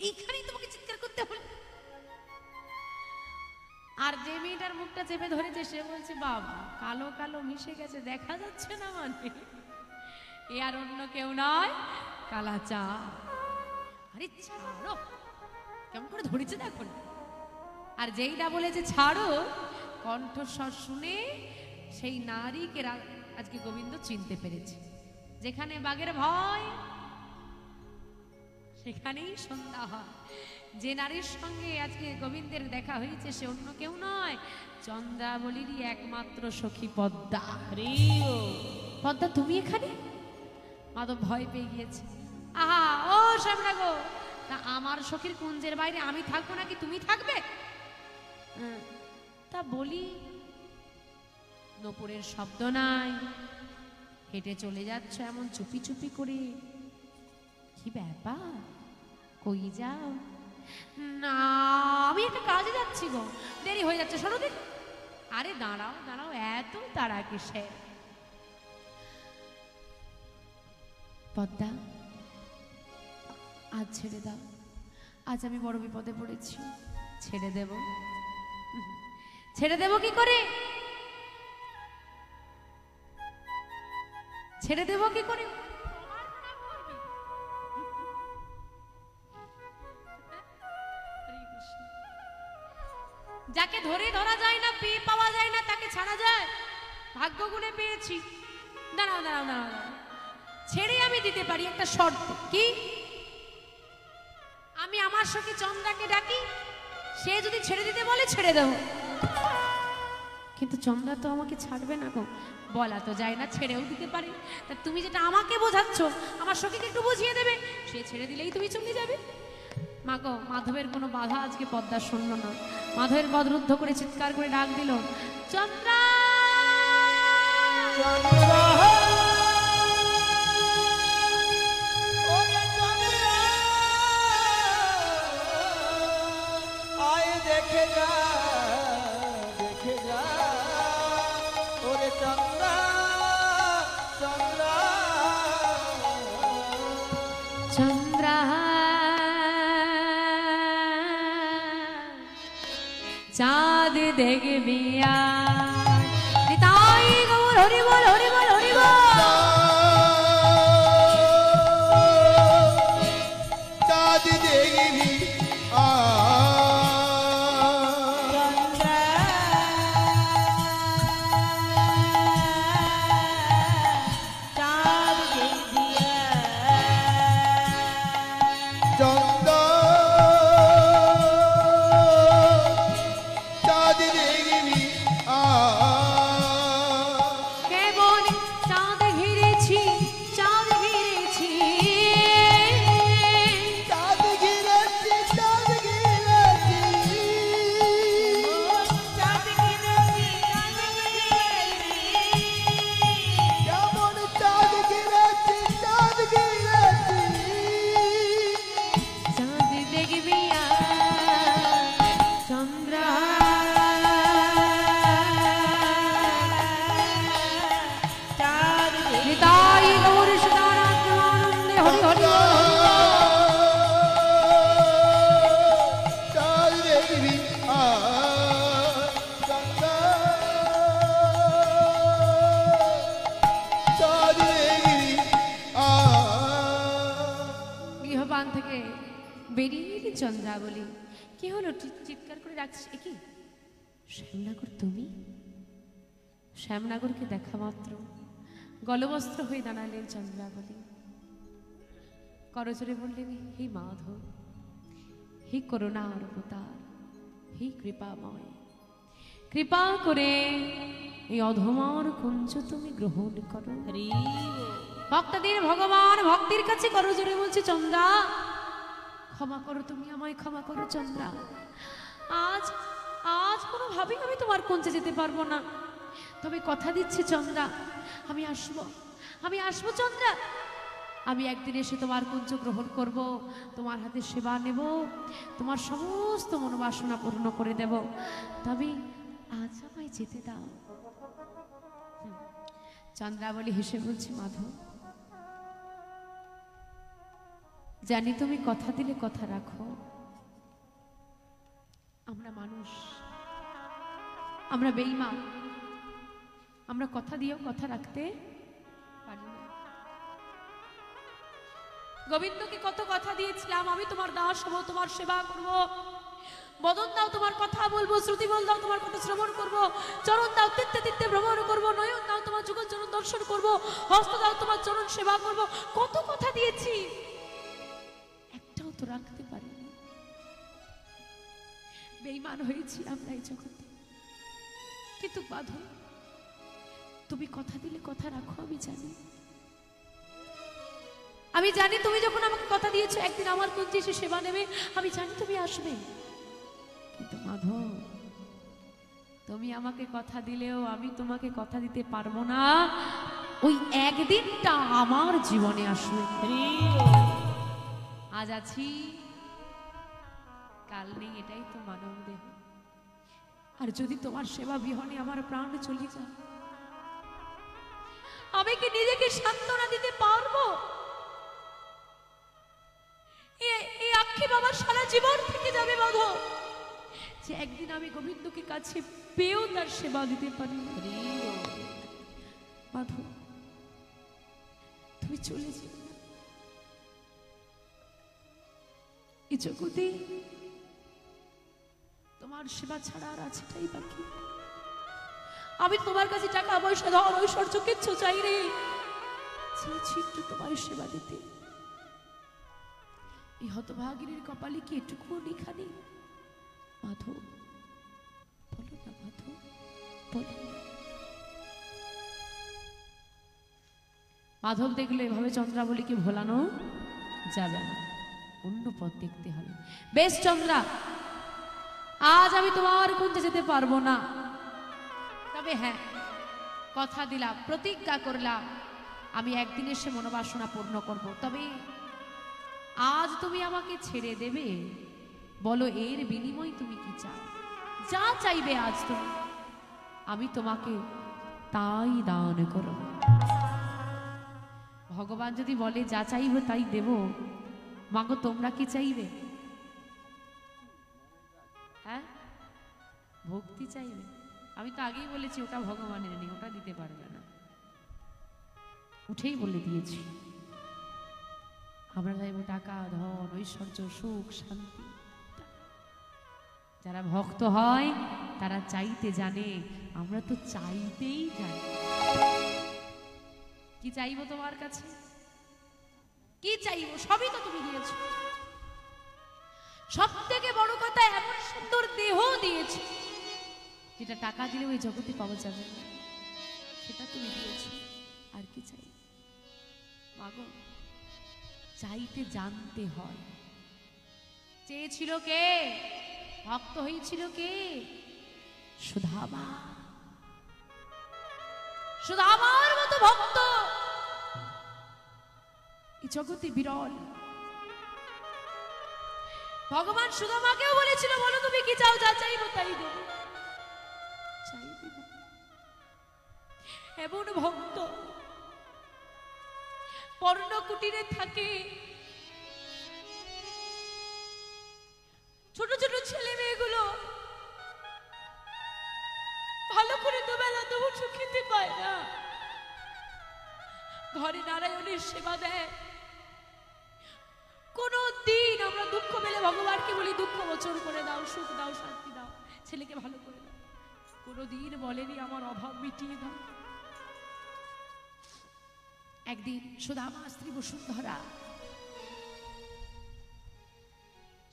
Speaker 1: এইখানেই তোমাকে চিৎকার করতে হলো। আর যে মেয়েটার মুখটা চেপে ধরেছে সে বলছে, বাবা কালো কালো মিশে গেছে, দেখা যাচ্ছে না, মানে এ আর অন্য কেউ নয়, কালাচা। আরে ছাড়ো, কেমন করে ধরেছে দেখো না। আর যেইটা বলেছে ছাড়ো, কণ্ঠস্বর শুনে সেই নারীকে আজকে গোবিন্দ চিনতে পেরেছে। যেখানে বাঘের ভয় সেখানেই সন্ধ্যা হয়। যে নারীর সঙ্গে আজকে গোবিন্দের দেখা হয়েছে সে অন্য কেউ নয়, চন্দ্রাবলীরই একমাত্র সখী পদ্মা। পদ্মা তুমি এখানে? মাধব ভয় পেয়ে গিয়েছে। আহা ও শ্যামনগর, তা আমার সখীর কুঞ্জের বাইরে আমি থাকবো নাকি তুমি থাকবে? তা বলি, নপুরের শব্দ নাই, হেঁটে চলে যাচ্ছ এমন চুপি চুপি করে, কি ব্যাপার, কই যাও? না আমি একটা কাজে যাচ্ছি গো, দেরি হয়ে যাচ্ছে, সরো দিন। আরে দাঁড়াও দাঁড়াও, এত তাড়া কিসের? পদ্মা আজ ছেড়ে দাও, আজ আমি বড় বিপদে পড়েছি। ছেড়ে দেব? ছেড়ে দেব কি করে? ছেড়ে দেব কি করে? যাকে ধরে ধরা যায় না, পেয়ে পাওয়া যায় না, তাকে ছাড়া যায়? ভাগ্য গুণে পেয়েছি। দাঁড়াও দাঁড়াও দাঁড়াও দাঁড়াও, ছেড়ে আমি দিতে পারি একটা শর্ত। কি? আমি আমার সখী চন্দ্রাকে ডাকি, সে যদি ছেড়ে দিতে বলে ছেড়ে দেব। কিন্তু চন্দ্রা তো আমাকে ছাড়বে না গো। বলা তো যায় না, ছেড়েও দিতে পারে। তা তুমি যেটা আমাকে বোঝাচ্ছ, আমার সখীকে একটু বুঝিয়ে দেবে, সে ছেড়ে দিলেই তুমি চলে যাবে। মা গো, মাধবের কোনো বাধা আজকে পদ্মা শুনল না। মাধবের পদ রুদ্ধ করে চিৎকার করে ডাক দিল, চন্দ্রা!
Speaker 2: আয় দেখে যা, দেখে যা ওরে চন্দ্রা, চন্দ্রা,
Speaker 1: চন্দ্রা চাঁদ দেখবি তাই গৌর হরি বল হরি বল হরি বল।
Speaker 3: চাঁদ দেখবি
Speaker 1: চন্দ্রা বলি, কি হলো চিৎকার করে ডাকছিস? কি শ্যামনগর তুমি? শ্যামনগরকে দেখা মাত্র গলবস্ত্র হয়ে দাঁড়ালেন চন্দ্রা বলি, করজোরে বললেন, হে মাধব, হে করুণার অবতার, হে কৃপাময়, কৃপা করে এই অধমার কুঞ্জ তুমি গ্রহণ করো। ভক্তদের ভগবান ভক্তির কাছে করজোরে বলছে, চন্দ্রা ক্ষমা করো, তুমি আমায় ক্ষমা করো চন্দ্রা। আজ আজ কোনোভাবেই আমি তোমার কুঞ্জে যেতে পারবো না, তবে কথা দিচ্ছি চন্দ্রা, আমি আসবো চন্দ্রা। আমি একদিন এসে তোমার কুঞ্জ গ্রহণ করব, তোমার হাতে সেবা নেব, তোমার সমস্ত মনোবাসনা পূর্ণ করে দেব, তবে আজ আমায় যেতে দাও। চন্দ্রাবলী হেসে বলছি, মাধব জানি তুমি কথা দিলে কথা রাখো। আমরা মানুষ, আমরা বেঈমান, আমরা কথা দিয়েও কথা রাখতে পারি না। গোবিন্দকে কত কথা দিয়েছিলাম, আমি তোমার দাস হব, তোমার সেবা করব, বদন দাও তোমার কথা বলবো, শ্রুতি বল দাও তোমার কথা শ্রবণ করব, চরণ দাও তিত্তে তিত্তে ভ্রমণ করব, নয়ন দাও তোমার যুগল চরণ দর্শন করব, হস্ত দাও তোমার চরণ সেবা করব। কত কথা দিয়েছি, একটাও তো রাখতে পারিনি। বেঈমান হয়েছি আমরা এই জগতে। কিন্তু বাধো, তুমি কথা দিলে কথা রাখো, আমি জানি। আমি জানি তুমি যখন আমাকে কথা দিয়েছো একদিন আমার কুঞ্জে এসে সেবা নেবে, আমি জানি তুমি আসবে। কিন্তু মাধব, তুমি আমাকে কথা দিলেও আমি তোমাকে কথা দিতে পারবো না। ওই একদিনটা আমার জীবনে আসবে। আজ আছি, কাল নেই, এটাই তো মানব দেহ। আর যদি তোমার সেবা বিহনে আমার প্রাণ চলে যায়, আমি কি নিজেকে সান্ত্বনা দিতে পারবো? এই আক্ষেপ আমার সারা জীবন থেকে যাবে মাধব, যে একদিন আমি গোবিন্দকে কাছে পেয়েও তার সেবা দিতে পারি। মাধব, তুমি চলে যেও না। এই জগতে তোমার সেবা ছাড়া আর আছেটাই বাকি। আমি তোমার কাছে টাকা পয়সা ধন ঐশ্বর্য কিচ্ছু চাই রে, চেয়েছি একটু তোমার সেবা দিতে। এই হতভাগিনীর কপালে কি এটুকু লিখানি? মাধব বলো না, মাধব বলো। মাধব দেখলে এভাবে চন্দ্রাবলীকে ভোলানো যাবে না, অন্য পথ দেখতে হবে। বেশ চন্দ্রা, আজ আমি তোমার কুঞ্জে যেতে পারবো না, তবে হ্যাঁ কথা দিলাম, প্রতিজ্ঞা করলাম আমি একদিন এসে মনোবাসনা পূর্ণ করব। তবে আজ তুমি আমাকে ছেড়ে দেবে? বলো এর বিনিময় তুমি কি চাও? যা চাইবে আজ তুমি, আমি তোমাকে তাই দান করব। ভগবান যদি বলে যা চাইবে তাই দেব, মাগো তোমরা কি চাইবে? হ্যাঁ, ভক্তি চাইবে। আমি তো আগেই বলেছি ওটা ভগবানের নেই, ওটা দিতে পারবে না, উঠেই বলে দিয়েছি। আমরা চাইব টাকা ধন ঐশ্বর্য সুখ শান্তি। যারা ভক্ত হয় তারা চাইতে জানে, আমরা তো চাইতেই জানি। কি চাইবো তোমার কাছে? কি চাইবো? সবই তো তুমি দিয়েছো। সব থেকে বড় কথা, এমন সুন্দর দেহ দিয়েছো যেটা টাকা দিলে ওই জগতে পাওয়া যাবে না, সেটা তুমি দিয়েছো। আর কি চাই মাগো? চাইতে জানতে হয়। চেয়েছিল কে? ভক্ত হয়েছিল কে? সুধামা। সুধামার মতো ভক্ত এই জগতে বিরল। ভগবান সুধামাকেও বলেছিল, বলো তুমি কি চাও, যা চাইবো তাই দেব। চাই দেব। এমন ভক্ত পর্ণ কুটিরে থাকে, ছোট ছোট ছেলে মেয়েগুলো ভালো করে দুবেলা দুমুঠো খেতে পায় না, ঘরে নারায়ণের সেবা দেয়। কোন দিন আমরা দুঃখ পেলে ভগবানকে বলি দুঃখ মোচন করে দাও, সুখ দাও, শান্তি দাও, ছেলেকে ভালো করে দাও। কোনদিন বলেনি আমার অভাব মিটিয়ে দাও। একদিন সুদামা স্ত্রী বসুন্ধরা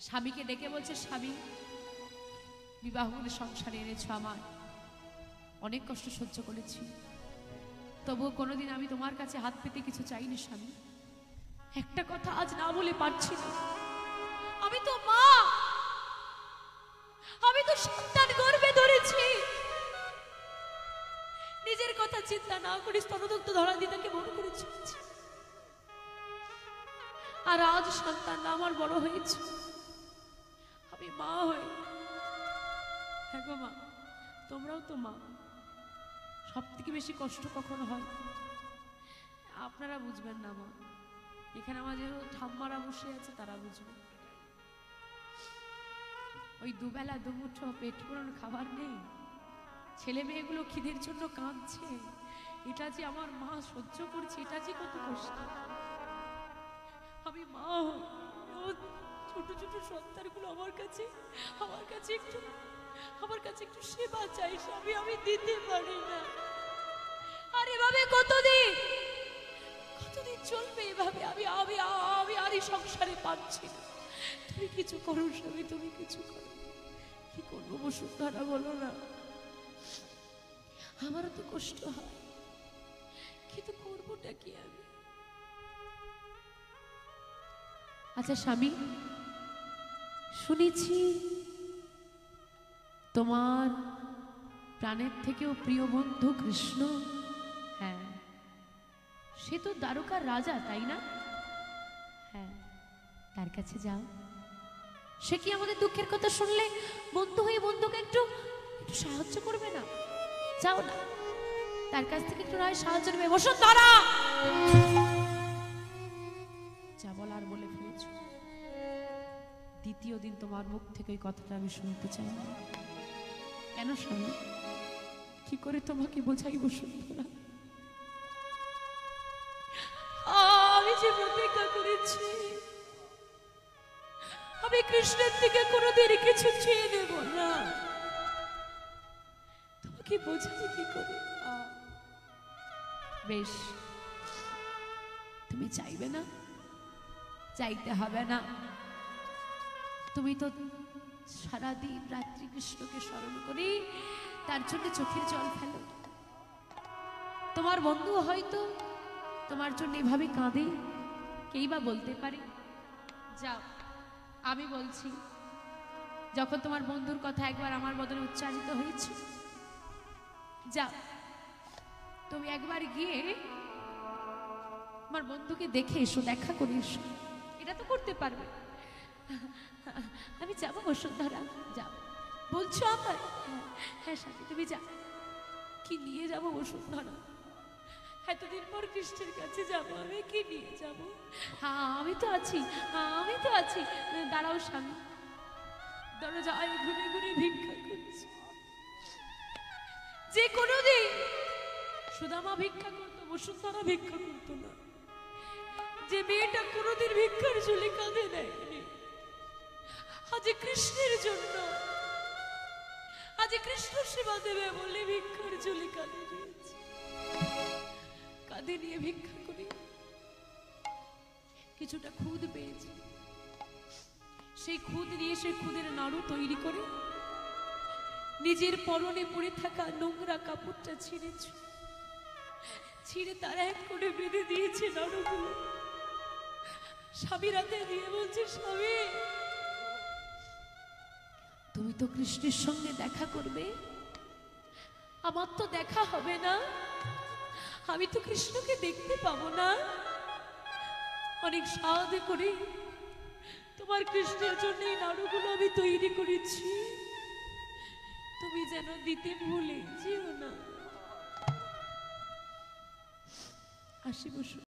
Speaker 1: স্বামীকে ডেকে বলছে, স্বামী বিবাহ বলে সংসারে এনেছ, আমার অনেক কষ্ট সহ্য করেছি, তবুও কোনোদিন আমি তোমার কাছে হাত পেতে কিছু চাইনি স্বামী। একটা কথা আজ না বলে পারছি না, আমি তো মা, আমি তো সন্তান গর্ভে ধরেছি, নিজের কথা চিন্তা না করি স্তনদগ্ধ ধরা দিদাকে মনে করেছি। আর আজ সন্তান আমার বড় হয়েছে, আমি মা হই। হ্যাঁ গো মা, তোমরাও তো মা। সব থেকে বেশি কষ্ট কখন হয় আপনারা বুঝবেন না মা, এখানে আমার যে ঠাম্মারা বসে আছে তারা বুঝবে। ওই দুবেলা দুমুঠো পেট পুরানো খাবার নেই, ছেলে মেয়েগুলো খিদের জন্য কাঁদছে, এটা যে আমার মা সহ্য করছে, এটা যে কত কষ্ট। আমি মা হই, ছোট ছোট সন্তানগুলো আমার কাছে একটু সেবা চাই স্বামী, আমি দিতে পারি না। আর এভাবে কতদিন চলবে? এভাবে আমি আমি আমি আর এই সংসারে পাচ্ছি না। তুমি কিছু করো স্বামী, তুমি কিছু করো। কি করবো বসুন্ধরা বলো না? আমারও তো কষ্ট হয়, কিন্তু করবোটা কি আমি? আচ্ছা স্বামী, শুনেছি তোমার প্রাণের থেকেও প্রিয় বন্ধু কৃষ্ণ। হ্যাঁ, সে তো দ্বারকার রাজা, তাই না? হ্যাঁ, তার কাছে যাও। সে কি আমাদের দুঃখের কথা শুনলে বন্ধু হয়ে বন্ধুকে একটু সাহায্য করবে না? যাও না, তার কাছ থেকে একটু রায় সাহায্য নেবে। বসুন্ধরা, যা বলার বলে ফেলেছ। দ্বিতীয় দিন তোমার মুখ থেকে ওই কথাটা আমি শুনতে চাই না। কেন স্বামী? কি করে তোমাকে বোঝাই বসুন্ধরা? আমি যে প্রতিজ্ঞা করেছি আমি কৃষ্ণের থেকে কোনোদিন কিছু চেয়ে নেব না। তোমাকে তোমাকে বোঝাবো কি করে? বেশ, তুমি চাইবে না, চাইতে হবে না। তুমি তো সারাদিন রাত্রি কৃষ্ণকে স্মরণ করি, তার জন্য চোখের জল ফেলো। তোমার বন্ধু হয়তো তোমার জন্য এভাবে কাঁদে, কেই বা বলতে পারে? যাও, আমি বলছি, যখন তোমার বন্ধুর কথা একবার আমার বদলে উচ্চারিত হয়েছে, যাও তুমি একবার গিয়ে আমার বন্ধুকে দেখে এসো, দেখা করে এসো। এটা তো করতে পারবে। আমি যাবো বসুন্ধরা, যাও বলছো আমার? হ্যাঁ স্বামী, তুমি যাও। কি নিয়ে যাবো বসুন্ধরা? এতদিন পর কৃষ্ণের কাছে যাবো, আমি কি নিয়ে যাব? হ্যাঁ আমি তো আছি, আমি তো আছি। দাঁড়াও স্বামী, দরজায় ঘুরে ঘুরে ভিক্ষা করছি। যে কোনো দিন সুদামা ভিক্ষা করতো, বসুন্ধরা ভিক্ষা করতো না। যে মেয়েটা কোনোদিন ভিক্ষার ঝুলি কাঁধে দেয়নি, আজ কৃষ্ণের জন্য, আজ কৃষ্ণ সেবা দেবে বলে ভিক্ষার ঝুলি কাঁধে নিয়েছে। কাঁধে নিয়ে ভিক্ষা করি, কিছুটা খুদ পেয়েছি। সেই খুদ নিয়ে সেই খুদের নাড়ু তৈরি করে নিজের পরনে পড়ে থাকা নোংরা কাপড়টা ছিঁড়েছে, ছিঁড়ে তারা এক করে বেঁধে দিয়েছে নাড়ুগুলো। স্বামীর হাতে দিয়ে বলছে, স্বামী তুমি তো কৃষ্ণের সঙ্গে দেখা করবে, আমার তো দেখা হবে না, আমি তো কৃষ্ণকে দেখতে পাবো না। অনেক সাধ করে তোমার কৃষ্ণের জন্য এই নাড়ুগুলো আমি তৈরি করেছি, তুমি যেন দিতে ভুলে যেও না। আসি বসু।